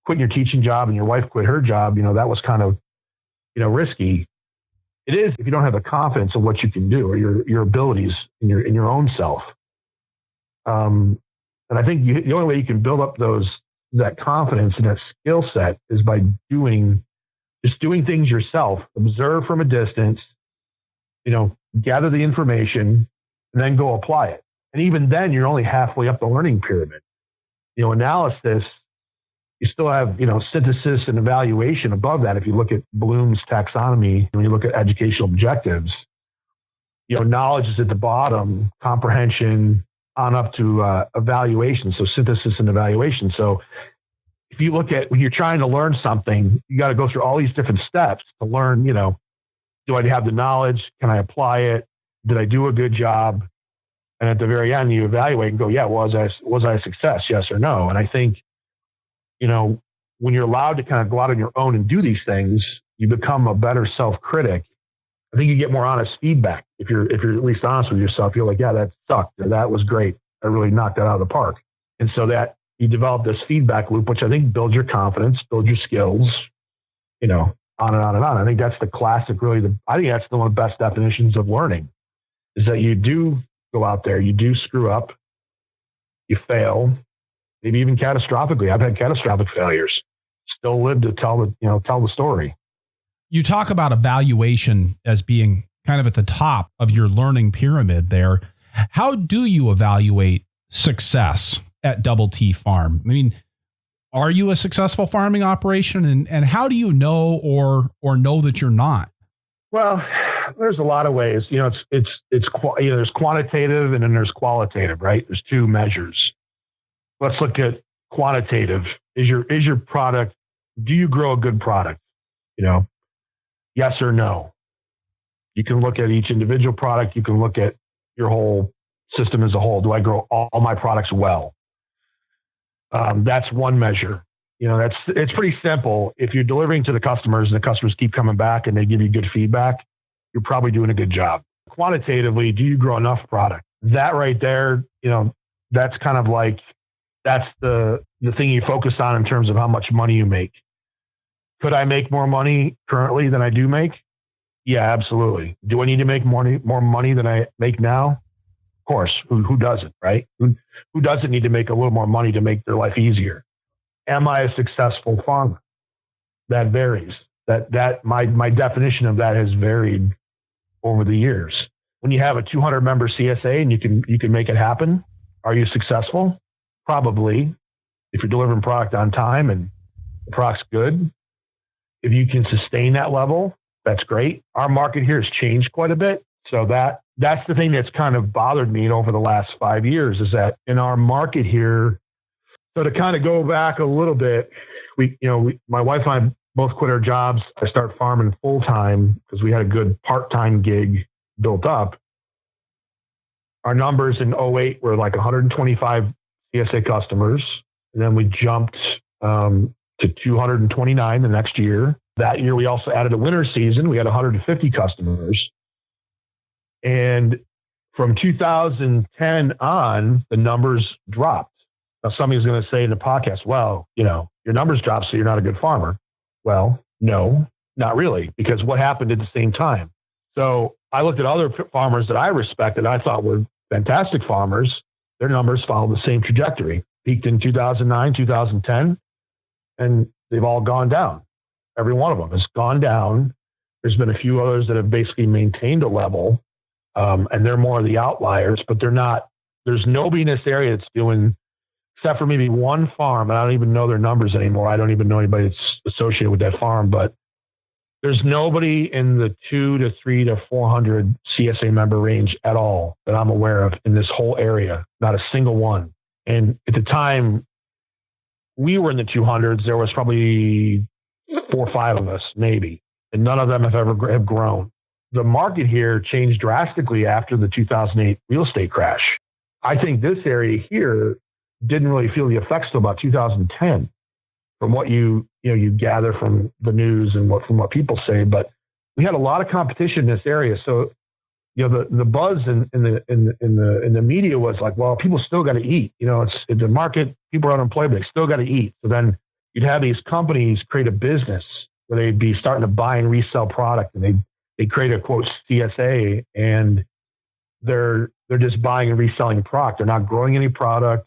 quitting your teaching job and your wife quit her job, that was kind of, risky. It is if you don't have the confidence of what you can do or your abilities in your own self. And I think the only way you can build up that confidence and that skill set is by doing things yourself. Observe from a distance, gather the information, and then go apply it. And even then, you're only halfway up the learning pyramid. Analysis, you still have, synthesis and evaluation above that. If you look at Bloom's taxonomy, when you look at educational objectives, knowledge is at the bottom, comprehension on up to evaluation. So synthesis and evaluation. So if you look at when you're trying to learn something, you got to go through all these different steps to learn, do I have the knowledge? Can I apply it? Did I do a good job? And at the very end, you evaluate and go, yeah, was I a success? Yes or no? And I think, when you're allowed to kind of go out on your own and do these things, you become a better self-critic. I think you get more honest feedback. If you're at least honest with yourself, you're like, yeah, that sucked, or that was great. I really knocked that out of the park. And so that you develop this feedback loop, which I think builds your confidence, builds your skills, on and on and on. I think that's the classic, I think that's one of the best definitions of learning, is that you do go out there, you do screw up, you fail, maybe even catastrophically. I've had catastrophic failures, still live to tell the story. You talk about evaluation as being kind of at the top of your learning pyramid there. How do you evaluate success at DoubleT Farm? I mean, are you a successful farming operation, and how do you know or know that you're not? Well, there's a lot of ways. There's quantitative and then there's qualitative, right? There's two measures. Let's look at quantitative. Is your product, do you grow a good product? Yes or no. You can look at each individual product. You can look at your whole system as a whole. Do I grow all my products well? That's one measure. It's pretty simple. If you're delivering to the customers and the customers keep coming back and they give you good feedback, you're probably doing a good job. Quantitatively, do you grow enough product? That right there, that's kind of like, that's the thing you focus on in terms of how much money you make. Could I make more money currently than I do make? Yeah, absolutely. Do I need to make more money than I make now? Of course. Who doesn't, right? Who doesn't need to make a little more money to make their life easier? Am I a successful farmer? That varies. That my definition of that has varied over the years. When you have a 200 member CSA and you can make it happen, are you successful? Probably. If you're delivering product on time and the product's good, if you can sustain that level, that's great. Our market here has changed quite a bit. So that's the thing that's kind of bothered me over the last 5 years, is that in our market here, so to kind of go back a little bit, my wife and I both quit our jobs. I started farming full time because we had a good part-time gig built up. Our numbers in 2008 were like 125 CSA customers. And then we jumped to 229 the next year. That year, we also added a winter season. We had 150 customers. And from 2010 on, the numbers dropped. Now, somebody's going to say in the podcast, well, your numbers dropped, so you're not a good farmer. Well, no, not really, because what happened at the same time? So I looked at other farmers that I respected, I thought were fantastic farmers. Their numbers followed the same trajectory. Peaked in 2009, 2010, and they've all gone down. Every one of them has gone down. There's been a few others that have basically maintained a level, and they're more of the outliers, but they're not. There's nobody in this area that's doing, except for maybe one farm, and I don't even know their numbers anymore. I don't even know anybody that's associated with that farm, but there's nobody in the 200 to 300 to 400 CSA member range at all that I'm aware of in this whole area. Not a single one. And at the time we were in the 200s, there was probably 4 or 5 of us, maybe, and none of them have grown. The market here changed drastically after the 2008 real estate crash. I think this area here didn't really feel the effects till about 2010, from what you gather from the news and from what people say. But we had a lot of competition in this area, so the buzz in the media was like, well, people still got to eat. It's the market, people are unemployed, but they still got to eat. So then you'd have these companies create a business where they'd be starting to buy and resell product, and they create a quote CSA, and they're just buying and reselling product. They're not growing any product.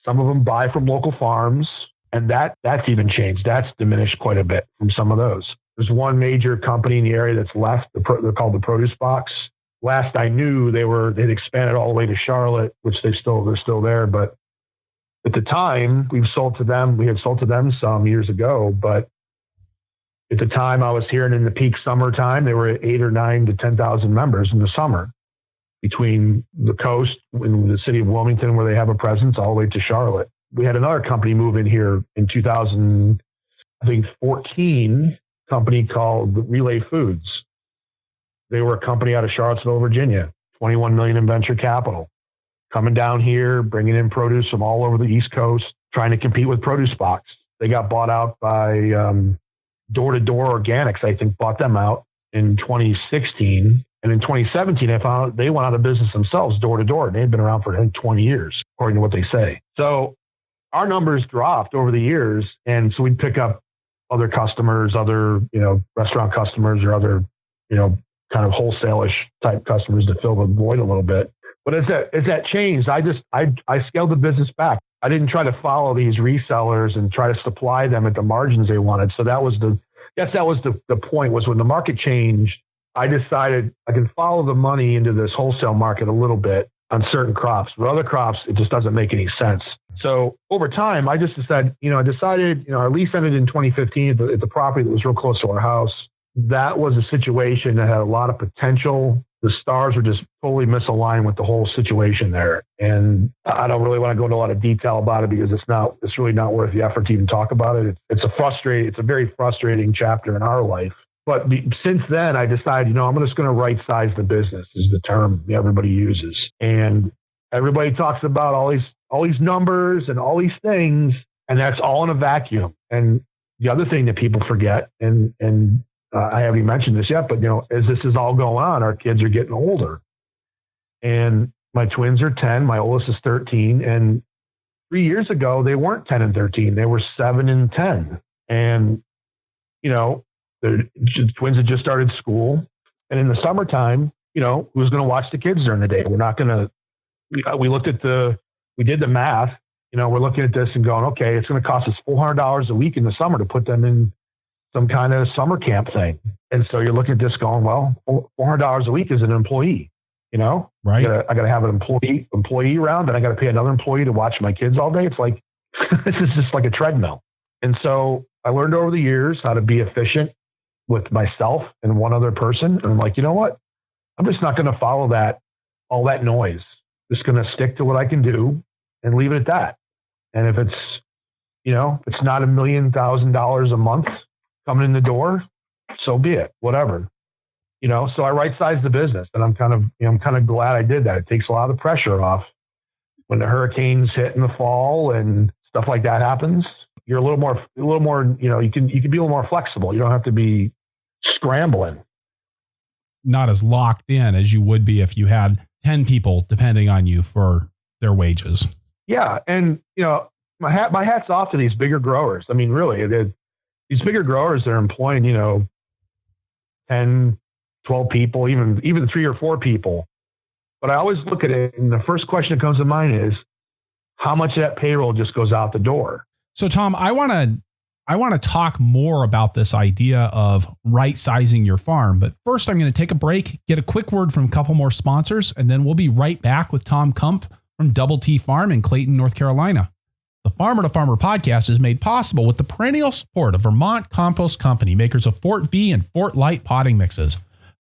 Some of them buy from local farms, and that's even changed. That's diminished quite a bit from some of those. There's one major company in the area that's left. They're called the Produce Box. Last I knew, they'd expanded all the way to Charlotte, which they're still there. But at the time, we had sold to them some years ago. But at the time I was here, and in the peak summertime, they were at 8 or 9 to 10,000 members in the summer, between the coast in the city of Wilmington, where they have a presence, all the way to Charlotte. We had another company move in here in 2014, company called Relay Foods. They were a company out of Charlottesville, Virginia, 21 million in venture capital, coming down here, bringing in produce from all over the East Coast, trying to compete with Produce Box. They got bought out by Door to Door Organics, I think, bought them out in 2016. And in 2017, I found out they went out of business themselves, Door to Door. They'd been around for, I think, 20 years, according to what they say. So our numbers dropped over the years. And so we'd pick up other customers, other, restaurant customers, or other, kind of wholesale-ish type customers to fill the void a little bit. But as that changed, I scaled the business back. I didn't try to follow these resellers and try to supply them at the margins they wanted. So that was the point, was when the market changed, I decided I can follow the money into this wholesale market a little bit on certain crops. But other crops, it just doesn't make any sense. So over time, I just decided, our lease ended in 2015 at the property that was real close to our house. That was a situation that had a lot of potential. The stars were just totally misaligned with the whole situation there. And I don't really want to go into a lot of detail about it, because it's really not worth the effort to even talk about it. It's a very frustrating chapter in our life. But since then, I decided, I'm just going to right size the business, is the term everybody uses. And everybody talks about all these numbers and all these things, and that's all in a vacuum. And the other thing that people forget, and I haven't even mentioned this yet, but as this is all going on, our kids are getting older. And my twins are 10, my oldest is 13. And 3 years ago, they weren't 10 and 13, they were 7 and 10. And, the twins had just started school. And in the summertime, who's going to watch the kids during the day? We're not going to, we did the math, we're looking at this and going, okay, it's going to cost us $400 a week in the summer to put them in some kind of summer camp thing. And so you're looking at this going, well, $400 a week is an employee, right? I got to have an employee around, and I got to pay another employee to watch my kids all day. It's like, this is just like a treadmill. And so I learned over the years how to be efficient with myself and one other person. And I'm like, you know what? I'm just not going to follow all that noise. Just going to stick to what I can do and leave it at that. And if it's, it's not $1 million a month coming in the door, so be it, whatever. So I right-sized the business, and I'm kind of glad I did that. It takes a lot of the pressure off when the hurricanes hit in the fall and stuff like that happens. You're a little more, you can be a little more flexible. You don't have to be scrambling. Not as locked in as you would be if you had 10 people depending on you for their wages. Yeah. And, my hat's off to these bigger growers. I mean, really, these bigger growers, they're employing, 10, 12 people, even 3 or 4 people. But I always look at it, and the first question that comes to mind is, how much of that payroll just goes out the door? So, Tom, I want to talk more about this idea of right sizing your farm. But first, I'm going to take a break, get a quick word from a couple more sponsors, and then we'll be right back with Tom Kumpf from DoubleT Farm in Clayton, North Carolina. The Farmer to Farmer podcast is made possible with the perennial support of Vermont Compost Company, makers of Fort V and Fort Light potting mixes.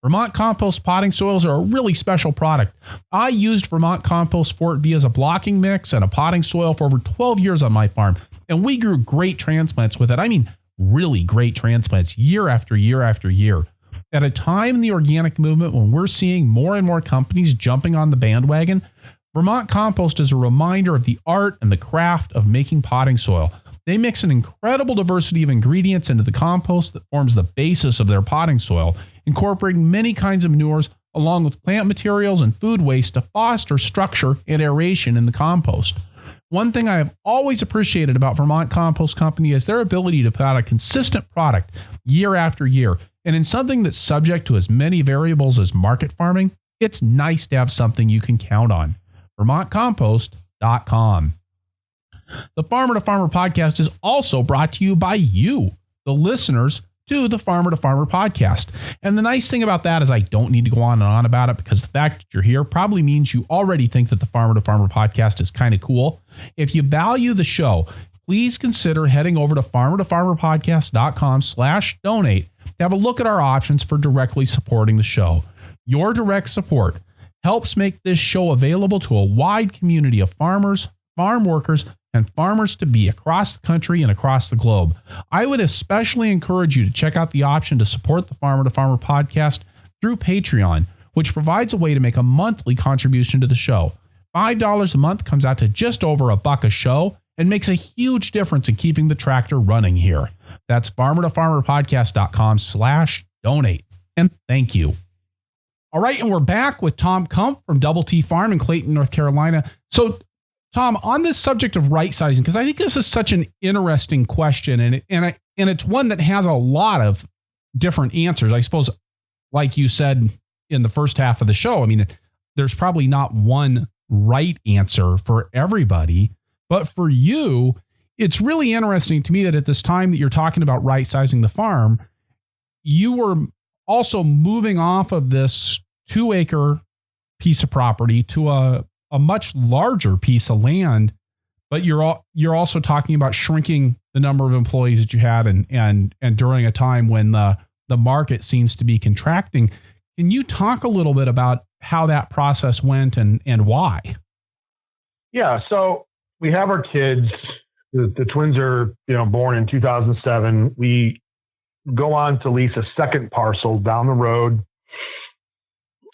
Vermont Compost potting soils are a really special product. I used Vermont Compost Fort V as a blocking mix and a potting soil for over 12 years on my farm, and we grew great transplants with it. I mean, really great transplants year after year after year. At a time in the organic movement when we're seeing more and more companies jumping on the bandwagon, Vermont Compost is a reminder of the art and the craft of making potting soil. They mix an incredible diversity of ingredients into the compost that forms the basis of their potting soil, incorporating many kinds of manures along with plant materials and food waste to foster structure and aeration in the compost. One thing I have always appreciated about Vermont Compost Company is their ability to put out a consistent product year after year. And in something that's subject to as many variables as market farming, It's nice to have something you can count on. VermontCompost.com. The Farmer to Farmer podcast is also brought to you by you, the listeners to the Farmer to Farmer podcast. And the nice thing about that is I don't need to go on and on about it, because the fact that you're here probably means you already think that the Farmer to Farmer podcast is kind of cool. If you value the show, please consider heading over to farmertofarmerpodcast.com/donate to have a look at our options for directly supporting the show. Your direct support helps make this show available to a wide community of farmers, farm workers, and farmers to be across the country and across the globe. I would especially encourage you to check out the option to support the Farmer to Farmer podcast through Patreon, which provides a way to make a monthly contribution to the show. $5 a month comes out to just over $1 a show and makes a huge difference in keeping the tractor running here. That's farmertofarmerpodcast.com/donate. And thank you. All right, and we're back with Tom Kumpf from DoubleT Farm in Clayton, North Carolina. So, Tom, on this subject of right sizing, because I think this is such an interesting question, and it's one that has a lot of different answers. I suppose, like you said in the first half of the show, I mean, there's probably not one right answer for everybody, but for you, it's really interesting to me that at this time that you're talking about right sizing the farm, you were also moving off of this 2-acre piece of property to a much larger piece of land, but you're also talking about shrinking the number of employees that you had and during a time when the market seems to be contracting. Can you talk a little bit about how that process went and why? Yeah, so we have our kids. The twins are born in 2007. We go on to lease a second parcel down the road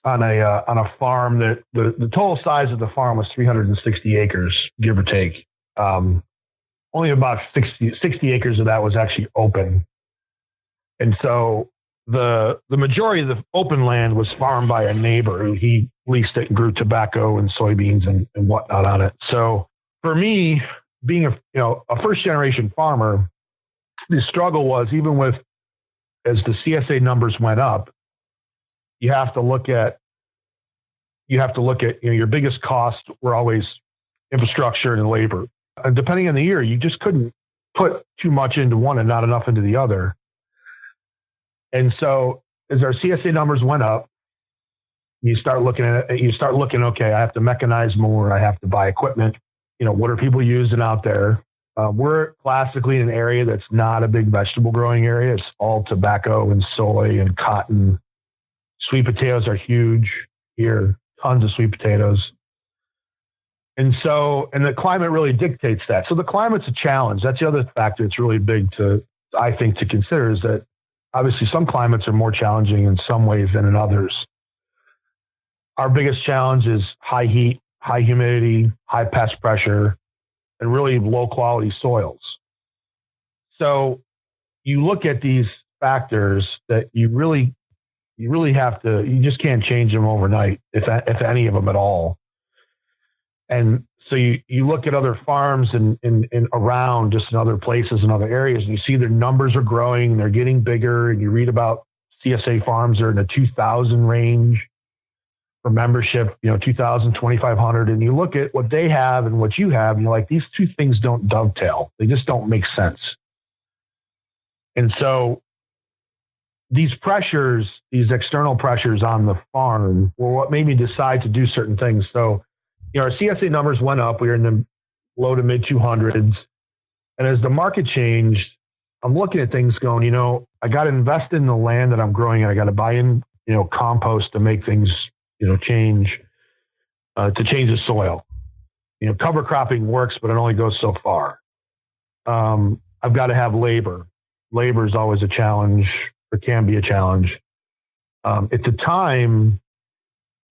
on a farm that the total size of the farm was 360 acres, give or take. Only about 60 acres of that was actually open. And so the majority of the open land was farmed by a neighbor who he leased it and grew tobacco and soybeans and whatnot on it. So for me, being a first generation farmer, the struggle was, even with, as the CSA numbers went up, you have to look at your biggest costs were always infrastructure and labor. And depending on the year, you just couldn't put too much into one and not enough into the other. And so as our CSA numbers went up, you start looking, okay, I have to mechanize more. I have to buy equipment. What are people using out there? We're classically in an area that's not a big vegetable growing area. It's all tobacco and soy and cotton. Sweet potatoes are huge here, tons of sweet potatoes. And the climate really dictates that. So the climate's a challenge. That's the other factor that's really big to consider, is that obviously some climates are more challenging in some ways than in others. Our biggest challenge is high heat, high humidity, high pest pressure, and really low quality soils. So you look at these factors that you just can't change them overnight, if any of them at all. And so you look at other farms and around, just in other places and other areas, and you see their numbers are growing, they're getting bigger, and you read about CSA farms are in the 2,000 range for membership, 2,000, 2,500, and you look at what they have and what you have, and you're like, these two things don't dovetail. They just don't make sense. And so these pressures, these external pressures on the farm, were what made me decide to do certain things. So, our CSA numbers went up. We were in the low to mid 200s. And as the market changed, I'm looking at things going, I got to invest in the land that I'm growing in. I got to buy in, compost to make things, change, to change the soil. Cover cropping works, but it only goes so far. I've got to have labor. Labor is always a challenge, or can be a challenge. At the time,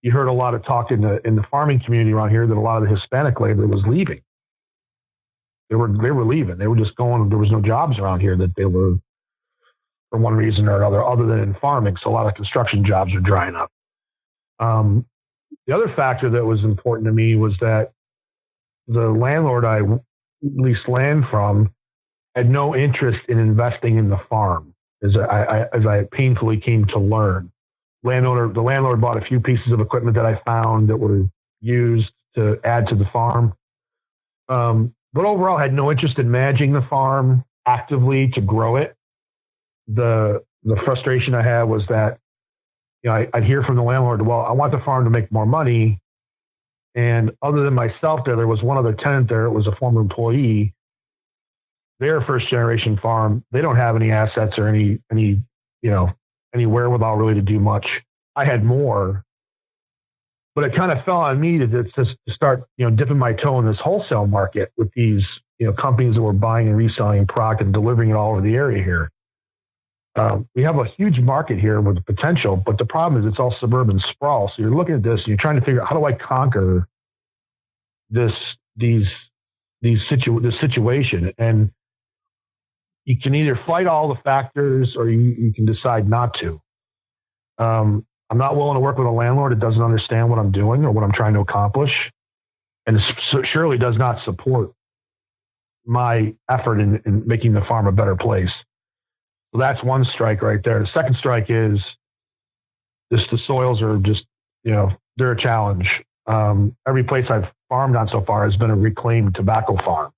you heard a lot of talk in the farming community around here that a lot of the Hispanic labor was leaving. They were leaving. They were just going. There was no jobs around here that they were, for one reason or another, other than in farming. So a lot of construction jobs are drying up. The other factor that was important to me was that the landlord I leased land from had no interest in investing in the farm, as I painfully came to learn. the landlord bought a few pieces of equipment that I found that were used to add to the farm. But overall, I had no interest in managing the farm actively to grow it. The frustration I had was that, I'd hear from the landlord, well, I want the farm to make more money. And other than myself there was one other tenant there. It was a former employee. Their first generation farm, they don't have any assets or any wherewithal really to do much. I had more, but it kind of fell on me to start, dipping my toe in this wholesale market with these, companies that were buying and reselling product and delivering it all over the area here. We have a huge market here with the potential, but the problem is it's all suburban sprawl. So you're looking at this and you're trying to figure out, how do I conquer this situation? And you can either fight all the factors or you can decide not to. I'm not willing to work with a landlord that doesn't understand what I'm doing or what I'm trying to accomplish, and surely does not support my effort in making the farm a better place. So that's one strike right there. The second strike is the soils are just, they're a challenge. Every place I've farmed on so far has been a reclaimed tobacco farm.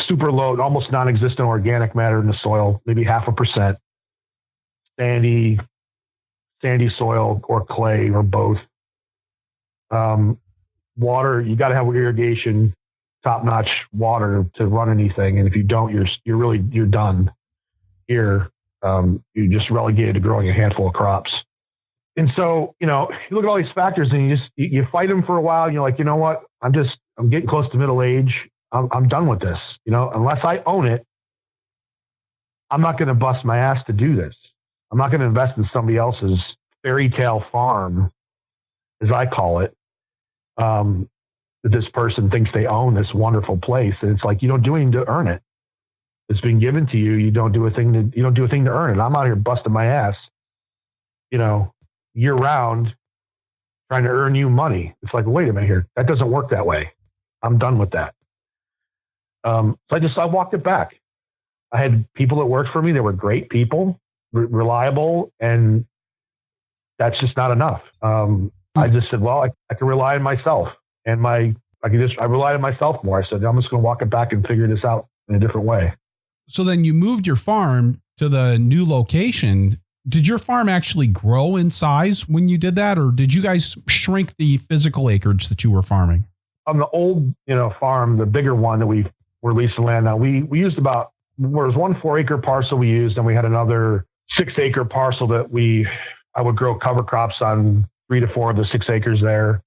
Super low, almost non-existent organic matter in the soil, maybe 0.5%. Sandy soil or clay or both. Water, you got to have irrigation, top-notch water to run anything. And if you don't, you're done. Here, you're just relegated to growing a handful of crops. And so, you look at all these factors and you fight them for a while. And you're like, you know what? I'm getting close to middle age. I'm done with this. Unless I own it, I'm not going to bust my ass to do this. I'm not going to invest in somebody else's fairy tale farm, as I call it. That this person thinks they own this wonderful place. And it's like, you don't do anything to earn it. It's been given to you. You don't do a thing to earn it. I'm out here busting my ass, year round, trying to earn you money. It's like, wait a minute here. That doesn't work that way. I'm done with that. So I walked it back. I had people that worked for me. They were great people, reliable, and that's just not enough. I just said, well, I can rely on myself, and I relied on myself more. I said, I'm just going to walk it back and figure this out in a different way. So then you moved your farm to the new location. Did your farm actually grow in size when you did that, or did you guys shrink the physical acreage that you were farming? On the old, farm, the bigger one that we were leasing land on, we used there was one 4-acre parcel we used, and we had another 6-acre parcel that I would grow cover crops on 3 to 4 of the 6 acres there.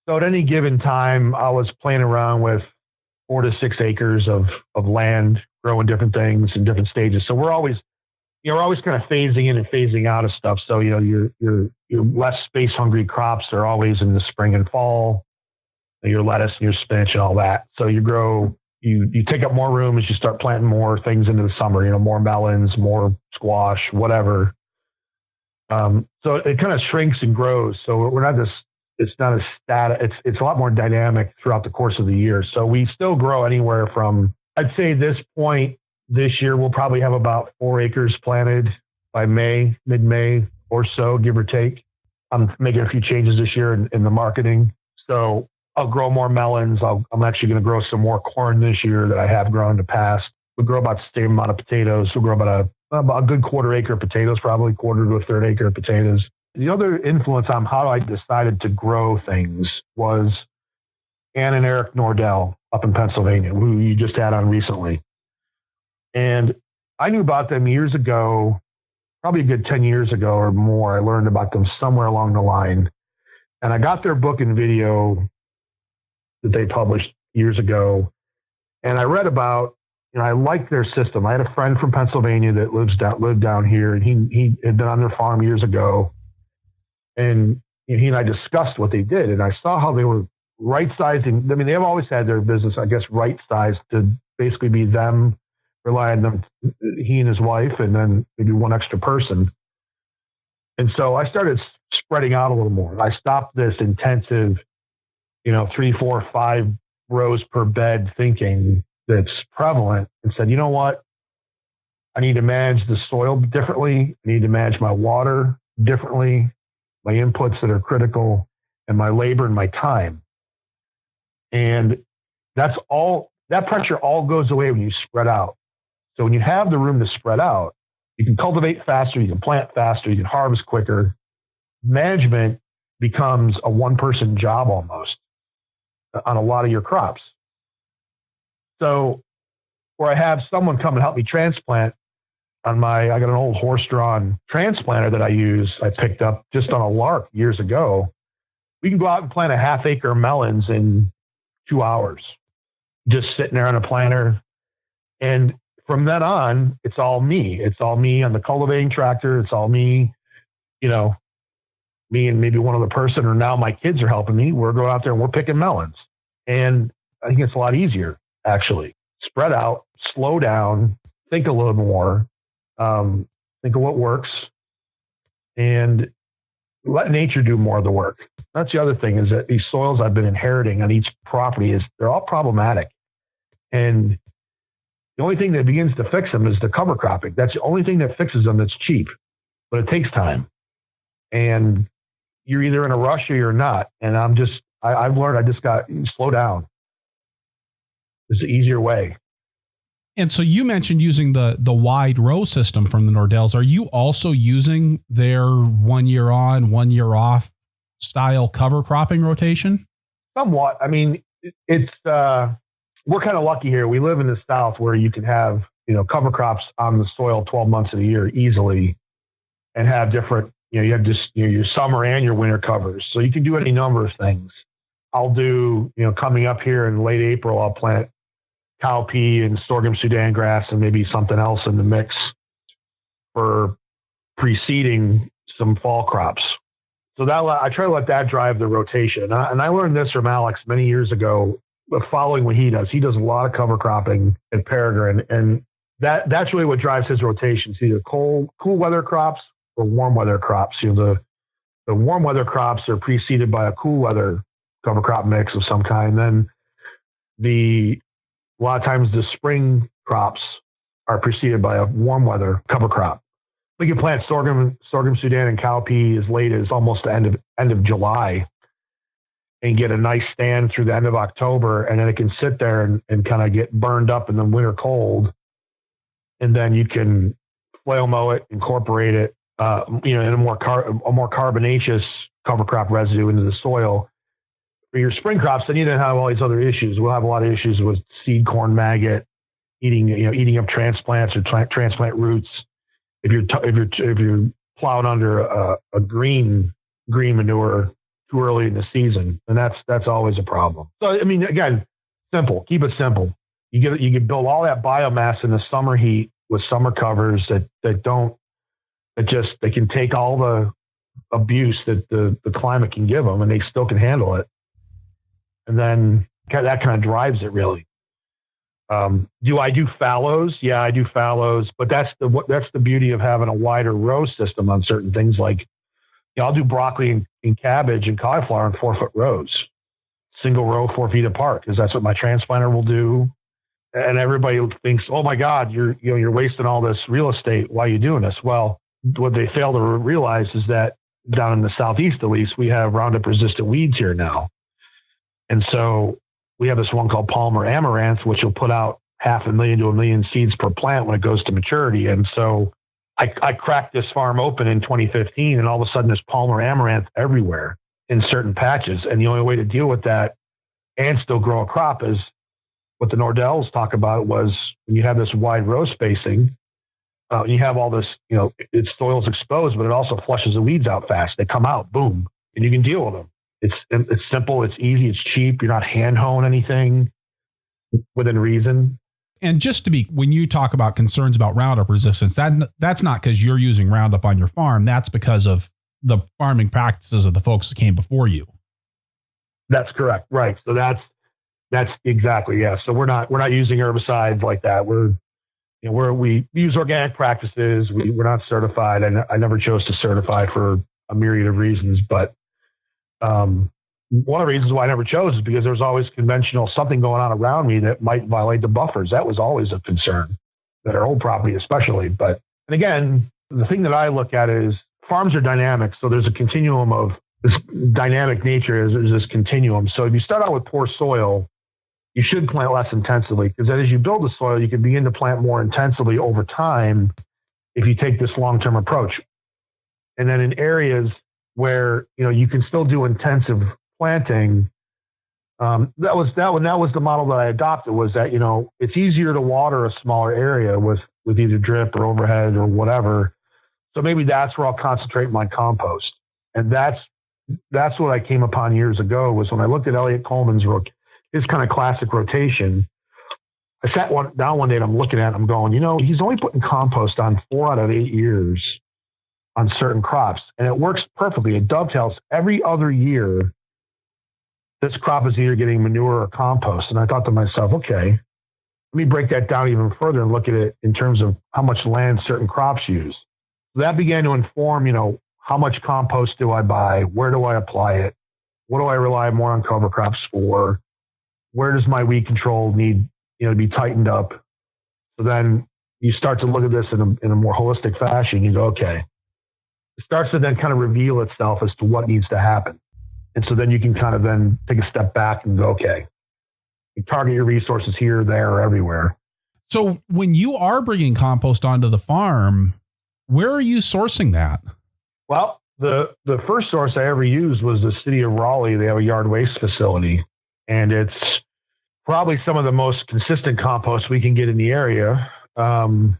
So at any given time, I was playing around with 4 to 6 acres of land, growing different things in different stages. So we're always kind of phasing in and phasing out of stuff. So, your less space hungry crops are always in the spring and fall, your lettuce and your spinach and all that. So you take up more room as you start planting more things into the summer, more melons, more squash, whatever. So it kind of shrinks and grows. So it's not as static. It's a lot more dynamic throughout the course of the year. So we still grow anywhere from, I'd say this point this year, we'll probably have about 4 acres planted by mid-May or so, give or take. I'm making a few changes this year in the marketing. So I'll grow more melons. I'm actually going to grow some more corn this year that I have grown in the past. We'll grow about the same amount of potatoes. We'll grow about a good 1/4 acre of potatoes, probably 1/4 to a 1/3 acre of potatoes. The other influence on how I decided to grow things was Ann and Eric Nordell up in Pennsylvania, who you just had on recently. And I knew about them years ago, probably a good 10 years ago or more. I learned about them somewhere along the line. And I got their book and video that they published years ago. And I read about, I liked their system. I had a friend from Pennsylvania that lived down here, and he had been on their farm years ago. And he and I discussed what they did. And I saw how they were right-sizing. I mean, they've always had their business, I guess, right-sized to basically be them, rely on them, he and his wife, and then maybe one extra person. And so I started spreading out a little more. I stopped this intensive, 3, 4, 5 rows per bed thinking that's prevalent, and said, you know what? I need to manage the soil differently. I need to manage my water. differently, my inputs that are critical, and my labor and my time. And that pressure all goes away when you spread out. So when you have the room to spread out, you can cultivate faster, you can plant faster, you can harvest quicker. Management becomes a one-person job almost on a lot of your crops. So where I have someone come and help me transplant I got an old horse-drawn transplanter that I picked up just on a lark years ago. We can go out and plant a half-acre of melons in 2 hours, just sitting there on a planter. And from then on, it's all me. It's all me on the cultivating tractor. It's all me, me and maybe one other person, or now my kids are helping me. We're going out there and we're picking melons. And I think it's a lot easier, actually. Spread out, slow down, think a little more. Think of what works and let nature do more of the work. That's the other thing, is that these soils I've been inheriting on each property they're all problematic. And the only thing that begins to fix them is the cover cropping. That's the only thing that fixes them that's cheap, but it takes time. And you're either in a rush or you're not. And I've learned I just got slow down. It's the easier way. And so you mentioned using the wide row system from the Nordells. Are you also using their 1 year on, 1 year off style cover cropping rotation? Somewhat. I mean, it's we're kind of lucky here. We live in the South where you can have cover crops on the soil 12 months of the year easily, and have different. You have just your summer and your winter covers, so you can do any number of things. I'll do coming up here in late April, I'll plant cowpea and sorghum Sudan grass and maybe something else in the mix for preceding some fall crops. So that I try to let that drive the rotation. And I learned this from Alex many years ago, following what he does. He does a lot of cover cropping at Peregrine, and that's really what drives his rotations, either cool weather crops or warm weather crops. The warm weather crops are preceded by a cool weather cover crop mix of some kind. Then a lot of times the spring crops are preceded by a warm weather cover crop. We can plant sorghum Sudan and cowpea as late as almost the end of July and get a nice stand through the end of October, and then it can sit there and kind of get burned up in the winter cold. And then you can flail mow it, incorporate it, in a more carbonaceous cover crop residue into the soil. For your spring crops, then you don't have all these other issues. We'll have a lot of issues with seed corn maggot eating up transplants or transplant roots. If you're plowing under a green manure too early in the season, and that's always a problem. So I mean, again, simple. Keep it simple. You can build all that biomass in the summer heat with summer covers they can take all the abuse that the climate can give them, and they still can handle it. And then that kind of drives it, really. Do I do fallows? Yeah, I do fallows, but that's the beauty of having a wider row system on certain things. Like, I'll do broccoli and cabbage and cauliflower in 4-foot rows, single row, 4 feet apart, because that's what my transplanter will do. And everybody thinks, oh my God, you're wasting all this real estate. Why are you doing this? Well, what they fail to realize is that down in the Southeast, at least, we have Roundup resistant weeds here now. And so we have this one called Palmer amaranth, which will put out 500,000 to 1 million seeds per plant when it goes to maturity. And so I cracked this farm open in 2015, and all of a sudden there's Palmer amaranth everywhere in certain patches. And the only way to deal with that and still grow a crop is what the Nordells talk about, was when you have this wide row spacing, you have all this, its soil's exposed, but it also flushes the weeds out fast. They come out, boom, and you can deal with them. It's simple, it's easy, it's cheap. You're not hand hoeing anything within reason. And just to be, when you talk about concerns about Roundup resistance, that's not because you're using Roundup on your farm. That's because of the farming practices of the folks that came before you. That's correct. Right. So that's exactly, yeah. So we're not using herbicides like that. We use organic practices. We're not certified. I never chose to certify for a myriad of reasons, but one of the reasons why I never chose is because there's always something going on around me that might violate the buffers. That was always a concern, that our old property especially. And again, the thing that I look at is farms are dynamic. So there's a continuum of this dynamic nature. There's this continuum. So if you start out with poor soil, you should plant less intensively, because as you build the soil, you can begin to plant more intensively over time if you take this long-term approach. And then in areas where, you can still do intensive planting, that was the model that I adopted, was that, it's easier to water a smaller area with either drip or overhead or whatever. So maybe that's where I'll concentrate my compost. And that's what I came upon years ago, was when I looked at Elliot Coleman's his kind of classic rotation. I sat down one day and I'm looking at it, I'm going, he's only putting compost on 4 out of 8 years on certain crops. And it works perfectly. It dovetails every other year. This crop is either getting manure or compost. And I thought to myself, okay, let me break that down even further and look at it in terms of how much land certain crops use. So that began to inform, how much compost do I buy? Where do I apply it? What do I rely more on cover crops for? Where does my weed control need, to be tightened up? So then you start to look at this in a more holistic fashion. You go, okay. It starts to then kind of reveal itself as to what needs to happen. And so then you can kind of then take a step back and go, okay, you target your resources here, there, or everywhere. So when you are bringing compost onto the farm, where are you sourcing that? Well, the first source I ever used was the city of Raleigh. They have a yard waste facility, and it's probably some of the most consistent compost we can get in the area. The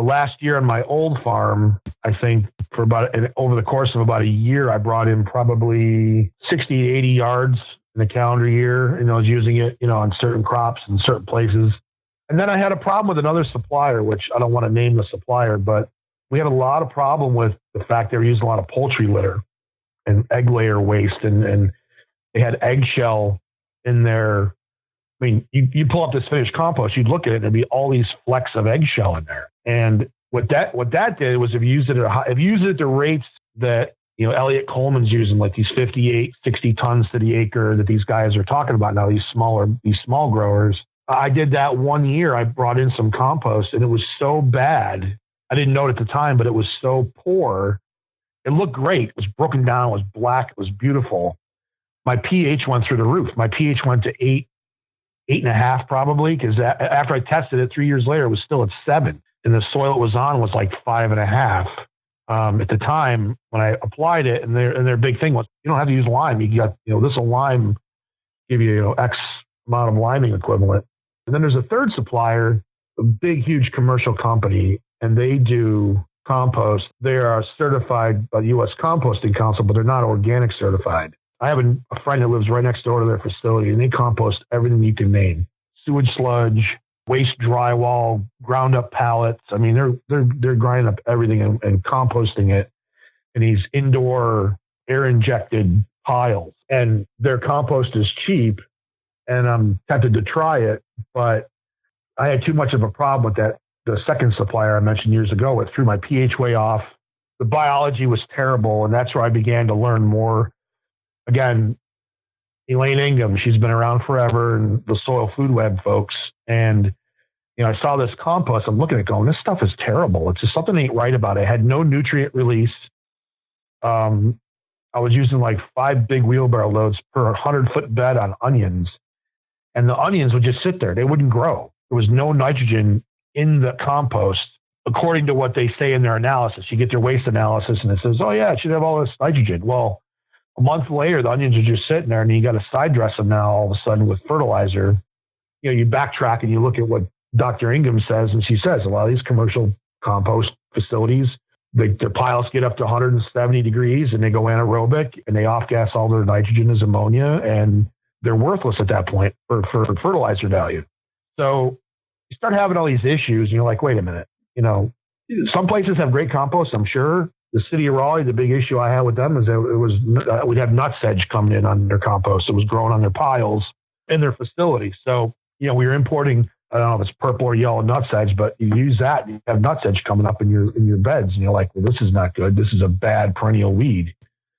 last year on my old farm, I think over the course of about a year, I brought in probably 60 to 80 yards in a calendar year, and I was using it, on certain crops and certain places. And then I had a problem with another supplier, which I don't want to name the supplier, but we had a lot of problem with the fact they were using a lot of poultry litter and egg layer waste, and they had eggshell in there. I mean, you pull up this finished compost, you'd look at it, and there'd be all these flecks of eggshell in there. And what that did was, if you use it at the rates that Elliot Coleman's using, like these 58, 60 tons to the acre that these guys are talking about now, these small growers. I did that one year. I brought in some compost, and it was so bad. I didn't know it at the time, but it was so poor. It looked great. It was broken down. It was black. It was beautiful. My pH went through the roof. My pH went to 8.5 probably, because after I tested it 3 years later, it was still at 7. And the soil it was on was like 5.5. At the time when I applied it, and their big thing was, you don't have to use lime. You got, this will lime give you, X amount of liming equivalent. And then there's a third supplier, a big, huge commercial company, and they do compost. They are certified by the U.S. Composting Council, but they're not organic certified. I have a friend that lives right next door to their facility, and they compost everything you can name: sewage sludge, waste drywall, ground up pallets. I mean, they're grinding up everything and composting it in these indoor air injected piles. And their compost is cheap, and I'm tempted to try it, but I had too much of a problem with that. The second supplier I mentioned years ago, it threw my pH way off. The biology was terrible, and that's where I began to learn more. Again, Elaine Ingham, she's been around forever, and the Soil Food Web folks. And, I saw this compost. I'm looking at it going, this stuff is terrible. It's just something ain't right about it. It had no nutrient release. I was using like 5 big wheelbarrow loads per 100-foot bed on onions. And the onions would just sit there. They wouldn't grow. There was no nitrogen in the compost, according to what they say in their analysis. You get their waste analysis, and it says, oh, yeah, it should have all this nitrogen. Well, a month later, the onions are just sitting there, and you got to side dress them now all of a sudden with fertilizer. You backtrack and you look at what Dr. Ingham says, and she says a lot of these commercial compost facilities, their piles get up to 170 degrees, and they go anaerobic, and they off-gas all their nitrogen as ammonia, and they're worthless at that point for fertilizer value. So you start having all these issues, and you're like, wait a minute. Some places have great compost, I'm sure. The city of Raleigh, the big issue I had with them is that we'd have nutsedge coming in on their compost. It was growing on their piles in their facility. So, we were importing, I don't know if it's purple or yellow nutsedge, but you use that, and you have nutsedge coming up in your beds, and you're like, well, this is not good. This is a bad perennial weed.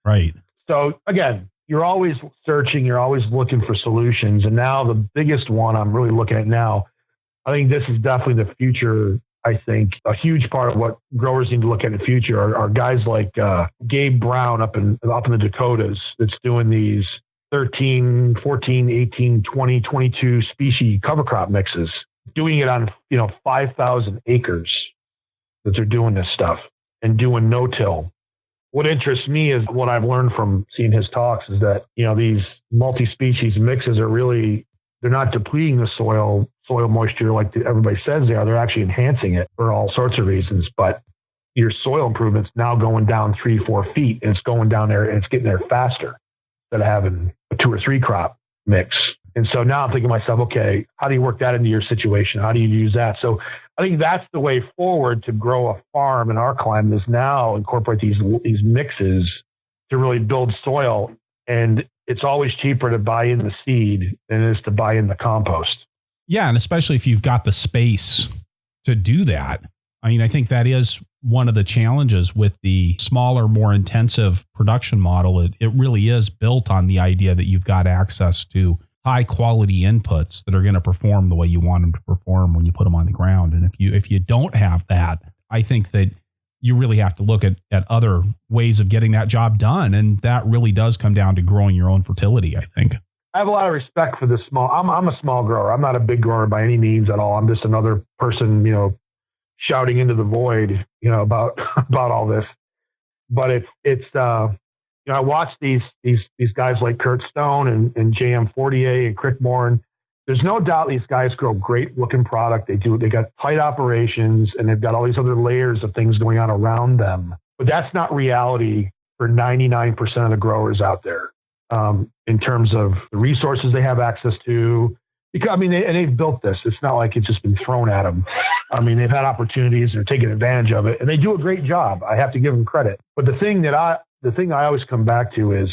Right. So again, you're always searching, you're always looking for solutions. And now the biggest one I'm really looking at now, I think this is definitely the future I think a huge part of what growers need to look at in the future are guys like Gabe Brown up in the Dakotas that's doing these 13, 14, 18, 20, 22 species cover crop mixes, doing it on 5,000 acres that they're doing this stuff and doing no-till. What interests me is what I've learned from seeing his talks is that, these multi-species mixes are really, they're not depleting the soil moisture like everybody says they are. They're actually enhancing it for all sorts of reasons. But your soil improvement's now going down 3-4 feet, and it's going down there and it's getting there faster instead of having a 2 or 3 crop mix. And so now I'm thinking to myself, okay, how do you work that into your situation? How do you use that? So I think that's the way forward to grow a farm in our climate is now incorporate these mixes to really build soil. And it's always cheaper to buy in the seed than it is to buy in the compost. Yeah, and especially if you've got the space to do that. I mean, I think that is one of the challenges with the smaller, more intensive production model. It really is built on the idea that you've got access to high quality inputs that are going to perform the way you want them to perform when you put them on the ground. And if you don't have that, I think that you really have to look at other ways of getting that job done. And that really does come down to growing your own fertility, I think. I have a lot of respect for the small. I'm a small grower. I'm not a big grower by any means at all. I'm just another person, shouting into the void, about all this. But it's I watch these guys like Kurt Stone and J.M. Fortier and Crickmore. There's no doubt these guys grow great looking product. They got tight operations and they've got all these other layers of things going on around them. But that's not reality for 99% of the growers out there in terms of the resources they have access to. Because they've built this. It's not like it's just been thrown at them. They've had opportunities. They're taking advantage of it, and they do a great job. I have to give them credit. But the thing I always come back to is,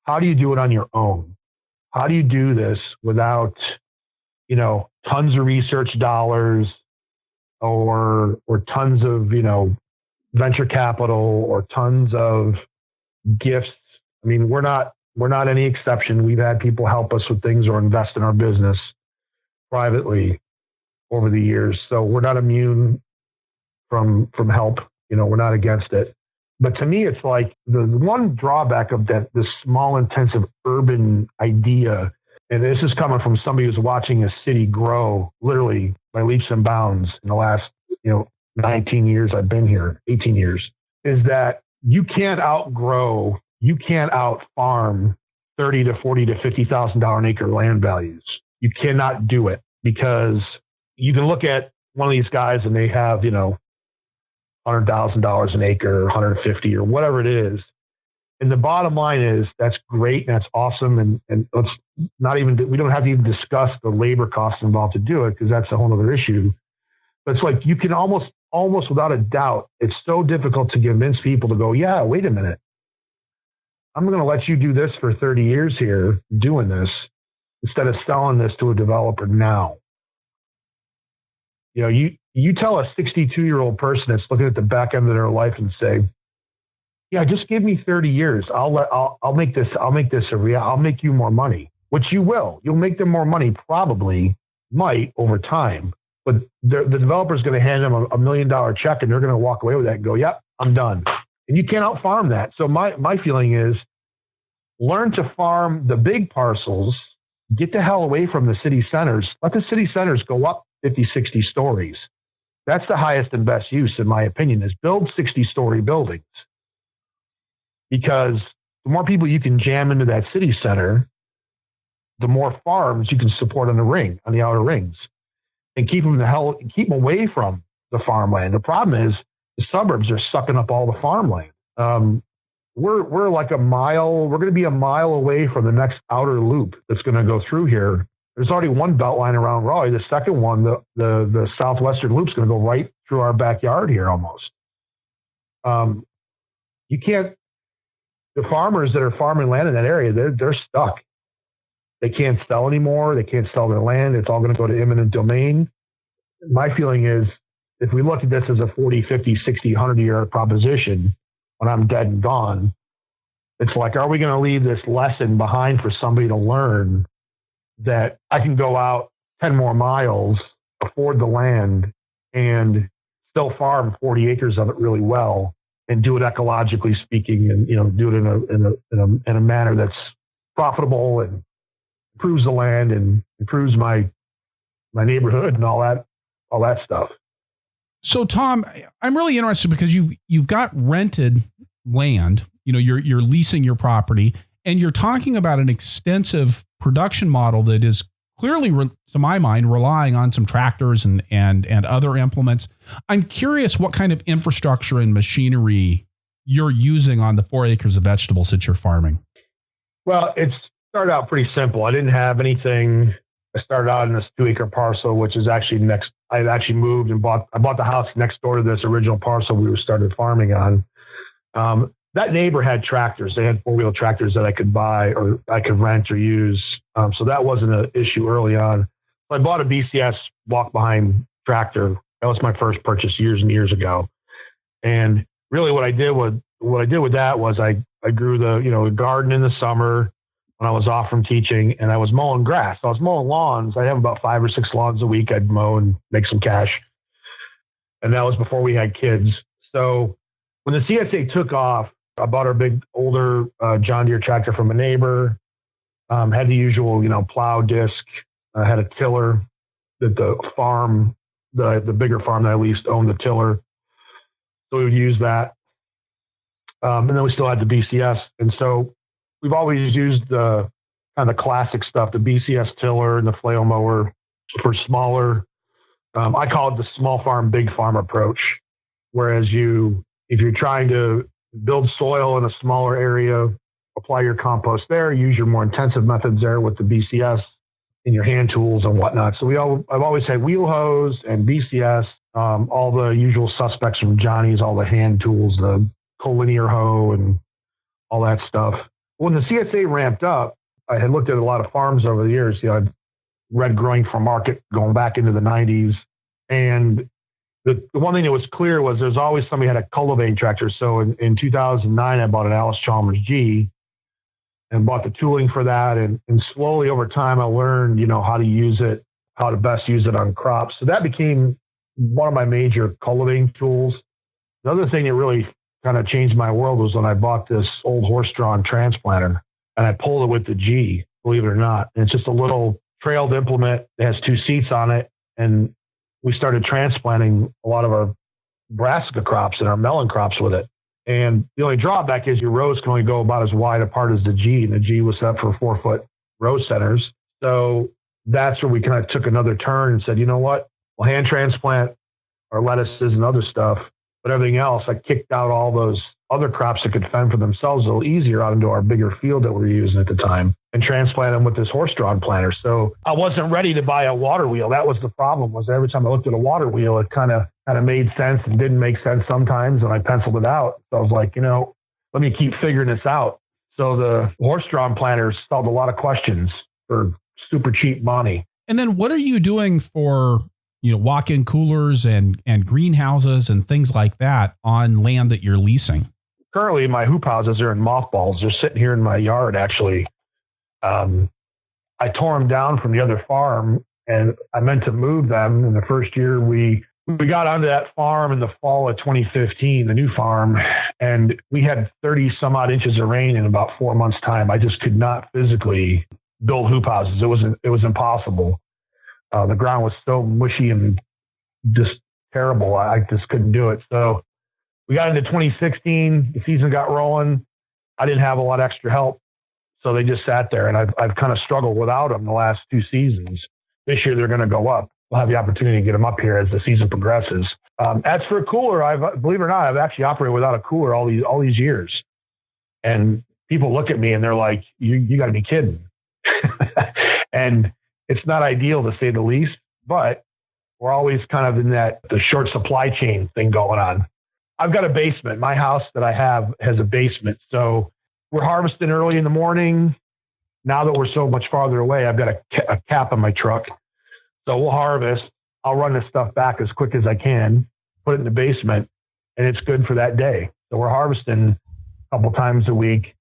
how do you do it on your own? How do you do this without, tons of research dollars or tons of, venture capital or tons of gifts? We're not any exception. We've had people help us with things or invest in our business privately over the years. So we're not immune from help. We're not against it. But to me, it's like the one drawback of this small, intensive urban idea, and this is coming from somebody who's watching a city grow literally by leaps and bounds in the last, 19 years I've been here, 18 years, is that you can't out-farm $30 to $40 to $50,000 an acre land values. You cannot do it because you can look at one of these guys and they have, $100,000 an acre, 150 or whatever it is. And the bottom line is that's great and that's awesome. And let's we don't have to even discuss the labor costs involved to do it because that's a whole other issue. But it's like you can almost without a doubt, it's so difficult to convince people to go, yeah, wait a minute. I'm going to let you do this for 30 years here, doing this, instead of selling this to a developer now. You tell a 62-year-old person that's looking at the back end of their life and say, yeah, just give me 30 years. I'll make this a real. I'll make you more money, which you will. You'll make them more money, might over time. But the developer's going to hand them $1 million check and they're going to walk away with that and go, yep, I'm done. And you can't out-farm that. So my feeling is learn to farm the big parcels, get the hell away from the city centers. Let the city centers go up 50, 60 stories. That's the highest and best use, in my opinion, is build 60-story buildings. Because the more people you can jam into that city center, the more farms you can support on the outer rings, and keep them away from the farmland. The problem is the suburbs are sucking up all the farmland. We're like we're going to be a mile away from the next outer loop that's going to go through here. There's already one belt line around Raleigh. The second one, the southwestern loop's going to go right through our backyard here almost. You can't, the farmers that are farming land in that area, they're stuck. They can't sell anymore. They can't sell their land. It's all going to go to eminent domain. My feeling is if we look at this as a 40, 50, 60, 100-year proposition, when I'm dead and gone, it's like, are we going to leave this lesson behind for somebody to learn that I can go out 10 more miles, afford the land, and still farm 40 acres of it really well and do it ecologically speaking, and do it in a manner that's profitable and improves the land and improves my neighborhood and all that stuff. So Tom, I'm really interested because you've got rented land, you're leasing your property, and you're talking about an extensive production model that is clearly, to my mind, relying on some tractors and other implements. I'm curious what kind of infrastructure and machinery you're using on the 4 acres of vegetables that you're farming. Well, it started out pretty simple. I didn't have anything. I started out in this 2 acre parcel, which is actually I had actually moved and bought the house next door to this original parcel we started farming on. That neighbor had tractors. They had 4-wheel tractors that I could buy or I could rent or use. So that wasn't an issue early on. So I bought a BCS walk behind tractor. That was my first purchase years and years ago. And really what I did with that was I grew the garden in the summer when I was off from teaching, and I was mowing grass. So I was mowing lawns. I have about 5 or 6 lawns a week. I'd mow and make some cash. And that was before we had kids. So when the CSA took off, I bought our big older John Deere tractor from a neighbor. Had the usual, plow disc. Had a tiller that the bigger farm that I leased owned the tiller. So we would use that. And then we still had the BCS. And so we've always used the kind of classic stuff, the BCS tiller and the flail mower for smaller. I call it the small farm, big farm approach. Whereas if you're trying to build soil in a smaller area, apply your compost there, use your more intensive methods there with the BCS and your hand tools and whatnot. So I've always had wheel hose and BCS, all the usual suspects from Johnny's, all the hand tools, the collinear hoe and all that stuff. When the CSA ramped up, I had looked at a lot of farms over the years. I'd read Growing for Market going back into the 90s. And the one thing that was clear was there's always somebody had a cultivating tractor. So in 2009, I bought an Alice Chalmers G and bought the tooling for that. And slowly over time, I learned, how to use it, how to best use it on crops. So that became one of my major cultivating tools. The other thing that really kind of changed my world was when I bought this old horse-drawn transplanter and I pulled it with the G, believe it or not. And it's just a little trailed implement. It has 2 seats on it. And we started transplanting a lot of our brassica crops and our melon crops with it. And the only drawback is your rows can only go about as wide apart as the G, and the G was set for 4-foot row centers. So that's where we kind of took another turn and said, you know what, we'll hand transplant our lettuces and other stuff, but everything else, I kicked out all those other crops that could fend for themselves a little easier out into our bigger field that we were using at the time and transplant them with this horse-drawn planter. So I wasn't ready to buy a water wheel. That was the problem, was every time I looked at a water wheel, it kind of made sense and didn't make sense sometimes, and I penciled it out. So I was like, let me keep figuring this out. So the horse-drawn planters solved a lot of questions for super cheap money. And then what are you doing for, walk-in coolers and greenhouses and things like that on land that you're leasing? Currently, my hoop houses are in mothballs. They're sitting here in my yard, actually. I tore them down from the other farm, and I meant to move them. In the first year, we got onto that farm in the fall of 2015, the new farm, and we had 30 some odd inches of rain in about 4 months' time. I just could not physically build hoop houses. It was impossible. The ground was so mushy and just terrible. I just couldn't do it. So we got into 2016. The season got rolling. I didn't have a lot of extra help, so they just sat there. And I've kind of struggled without them the last 2 seasons. This year they're going to go up. We'll have the opportunity to get them up here as the season progresses. As for a cooler, believe it or not, I've actually operated without a cooler all these years. And people look at me and they're like, "You got to be kidding!" And it's not ideal to say the least, but we're always kind of in the short supply chain thing going on. I've got a basement. My house that I have has a basement. So we're harvesting early in the morning. Now that we're so much farther away, I've got a cap on my truck. So we'll harvest. I'll run this stuff back as quick as I can, put it in the basement, and it's good for that day. So we're harvesting a couple times a week,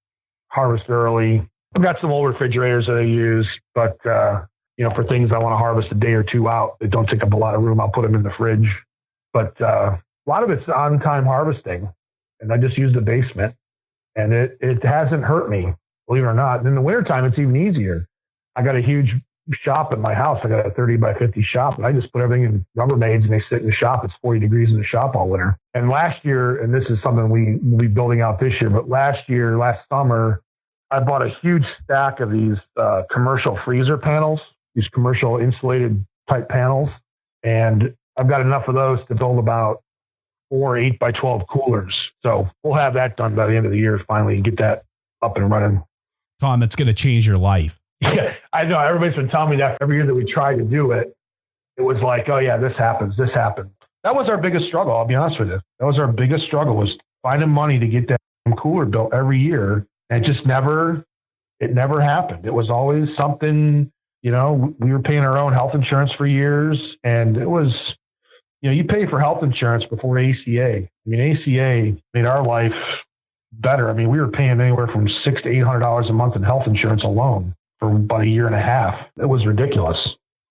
harvest early. I've got some old refrigerators that I use, but for things I want to harvest a day or two out that don't take up a lot of room, I'll put them in the fridge. But A lot of it's on-time harvesting, and I just use the basement, and it hasn't hurt me, believe it or not. And in the wintertime, it's even easier. I got a huge shop at my house. I got a 30 by 50 shop, and I just put everything in Rubbermaids, and they sit in the shop. It's 40 degrees in the shop all winter. And last year, and this is something we'll be building out this year, but last summer, I bought a huge stack of these commercial freezer panels, these commercial insulated type panels, and I've got enough of those to build about 4 8 by 12 coolers. So we'll have that done by the end of the year finally and get that up and running. Tom, that's going to change your life. Yeah, I know. Everybody's been telling me that every year that we tried to do it, it was like, oh yeah, this happens. That was our biggest struggle. I'll be honest with you. That was our biggest struggle, was finding money to get that cooler built every year. And it never happened. It was always something, we were paying our own health insurance for years. And it was, you pay for health insurance before ACA. I mean, ACA made our life better. I mean, we were paying anywhere from $600 to $800 a month in health insurance alone for about a year and a half. It was ridiculous,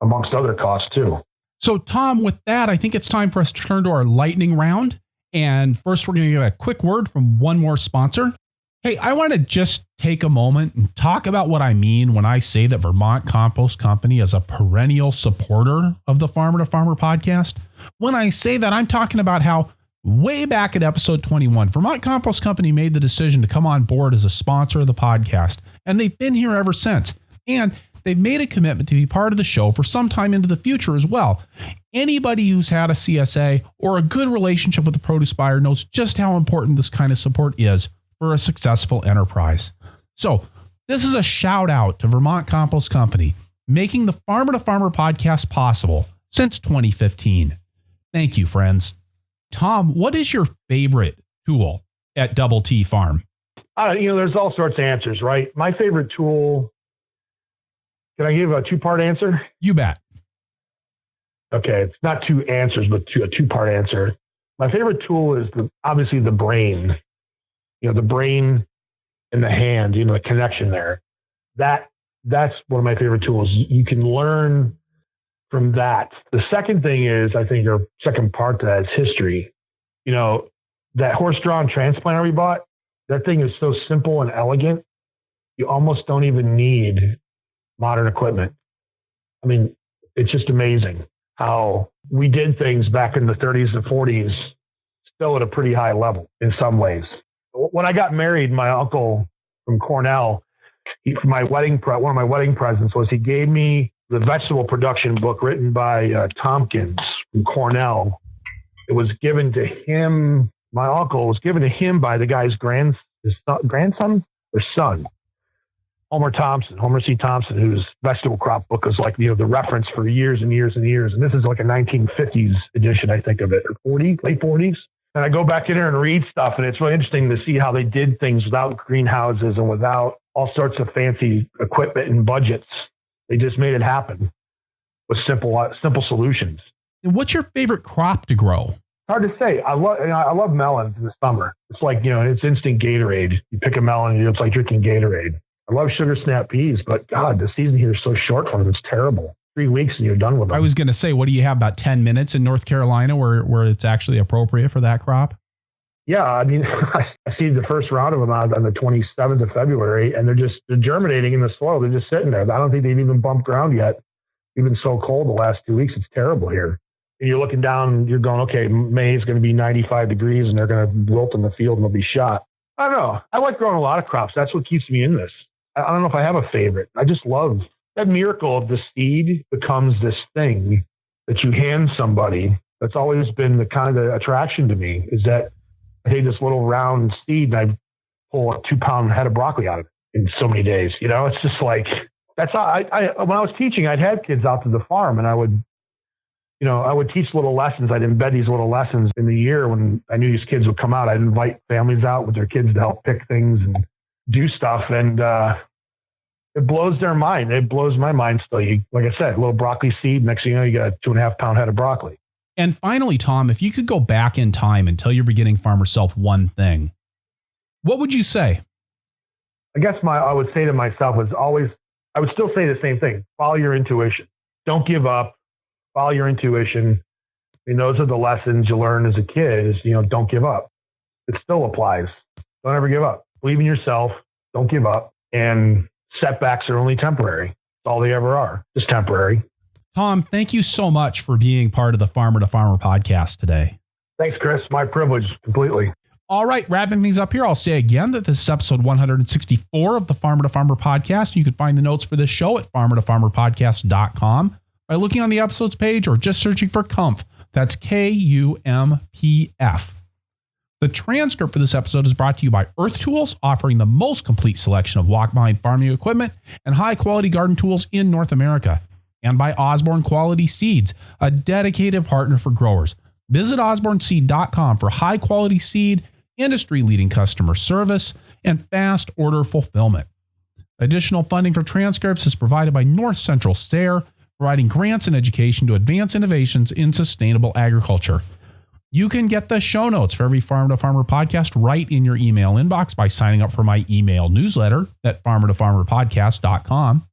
amongst other costs too. So Tom, with that, I think it's time for us to turn to our lightning round. And first, we're going to get a quick word from one more sponsor. Hey, I want to just take a moment and talk about what I mean when I say that Vermont Compost Company is a perennial supporter of the Farmer to Farmer podcast. When I say that, I'm talking about how way back at episode 21, Vermont Compost Company made the decision to come on board as a sponsor of the podcast, and they've been here ever since. And they've made a commitment to be part of the show for some time into the future as well. Anybody who's had a CSA or a good relationship with the produce buyer knows just how important this kind of support is for a successful enterprise. So this is a shout out to Vermont Compost Company, making the Farmer to Farmer podcast possible since 2015. Thank you, friends. Tom, what is your favorite tool at DoubleT Farm? There's all sorts of answers, right? My favorite tool, can I give a two-part answer? You bet. Okay, it's not two answers, but a two-part answer. My favorite tool is obviously the brain. The brain and the hand, the connection there. That's one of my favorite tools. You can learn from that. The second thing is, I think, or second part to that is history. That horse-drawn transplanter we bought, that thing is so simple and elegant, you almost don't even need modern equipment. I mean, it's just amazing how we did things back in the 30s and 40s, still at a pretty high level in some ways. When I got married, my uncle from Cornell, one of my wedding presents was he gave me the vegetable production book written by Tompkins from Cornell. It was given to him. My uncle was given to him by the guy's grandson or son, Homer C. Thompson, whose vegetable crop book was like, the reference for years and years and years. And this is like a 1950s edition, I think of it, or late 40s. And I go back in there and read stuff, and it's really interesting to see how they did things without greenhouses and without all sorts of fancy equipment and budgets. They just made it happen with simple solutions. And what's your favorite crop to grow? Hard to say. I love melons in the summer. It's like, it's instant Gatorade. You pick a melon and it's like drinking Gatorade. I love sugar snap peas, but God, the season here is so short for them. It's terrible. 3 weeks and you're done with them. I was going to say, what do you have, about 10 minutes in North Carolina where it's actually appropriate for that crop? Yeah, I mean, I see the first round of them out on the 27th of February, and they're germinating in the soil. They're just sitting there. I don't think they've even bumped ground yet. It's been so cold the last 2 weeks. It's terrible here. And you're looking down, you're going, okay, May is going to be 95 degrees, and they're going to wilt in the field and they'll be shot. I don't know. I like growing a lot of crops. That's what keeps me in this. I don't know if I have a favorite. I just love that miracle of the seed becomes this thing that you hand somebody. That's always been the kind of attraction to me, is that I take this little round seed and I pull a 2-pound head of broccoli out of it in so many days. It's just like, that's how I when I was teaching, I'd have kids out to the farm, and I would teach little lessons. I'd embed these little lessons in the year when I knew these kids would come out. I'd invite families out with their kids to help pick things and do stuff. And, it blows their mind. It blows my mind still. Like I said, a little broccoli seed. Next thing you know, you got a 2.5-pound head of broccoli. And finally, Tom, if you could go back in time and tell your beginning farmer self one thing, what would you say? I guess I would say to myself I would still say the same thing. Follow your intuition. Don't give up. Follow your intuition. mean, those are the lessons you learn as a kid is, don't give up. It still applies. Don't ever give up. Believe in yourself. Don't give up. And setbacks are only temporary. That's all they ever are. Just temporary. Tom, thank you so much for being part of the Farmer to Farmer podcast today. Thanks, Chris. My privilege, completely. All right, wrapping things up here, I'll say again that this is episode 164 of the Farmer to Farmer podcast. You can find the notes for this show at farmertofarmerpodcast.com by looking on the episodes page or just searching for Kumpf. That's Kumpf. The transcript for this episode is brought to you by Earth Tools, offering the most complete selection of walk-behind farming equipment and high-quality garden tools in North America, and by Osborne Quality Seeds, a dedicated partner for growers. Visit osborneseed.com for high-quality seed, industry-leading customer service, and fast order fulfillment. Additional funding for transcripts is provided by North Central SARE, providing grants and education to advance innovations in sustainable agriculture. You can get the show notes for every Farmer to Farmer podcast right in your email inbox by signing up for my email newsletter at farmertofarmerpodcast.com.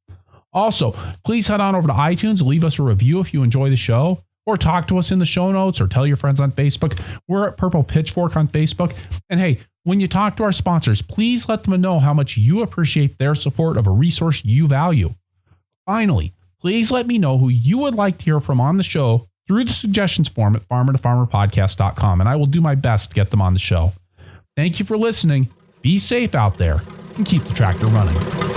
Also, please head on over to iTunes and leave us a review if you enjoy the show, or talk to us in the show notes, or tell your friends on Facebook. We're at Purple Pitchfork on Facebook. And hey, when you talk to our sponsors, please let them know how much you appreciate their support of a resource you value. Finally, please let me know who you would like to hear from on the show through the suggestions form at farmertofarmerpodcast.com, and I will do my best to get them on the show. Thank you for listening. Be safe out there and keep the tractor running.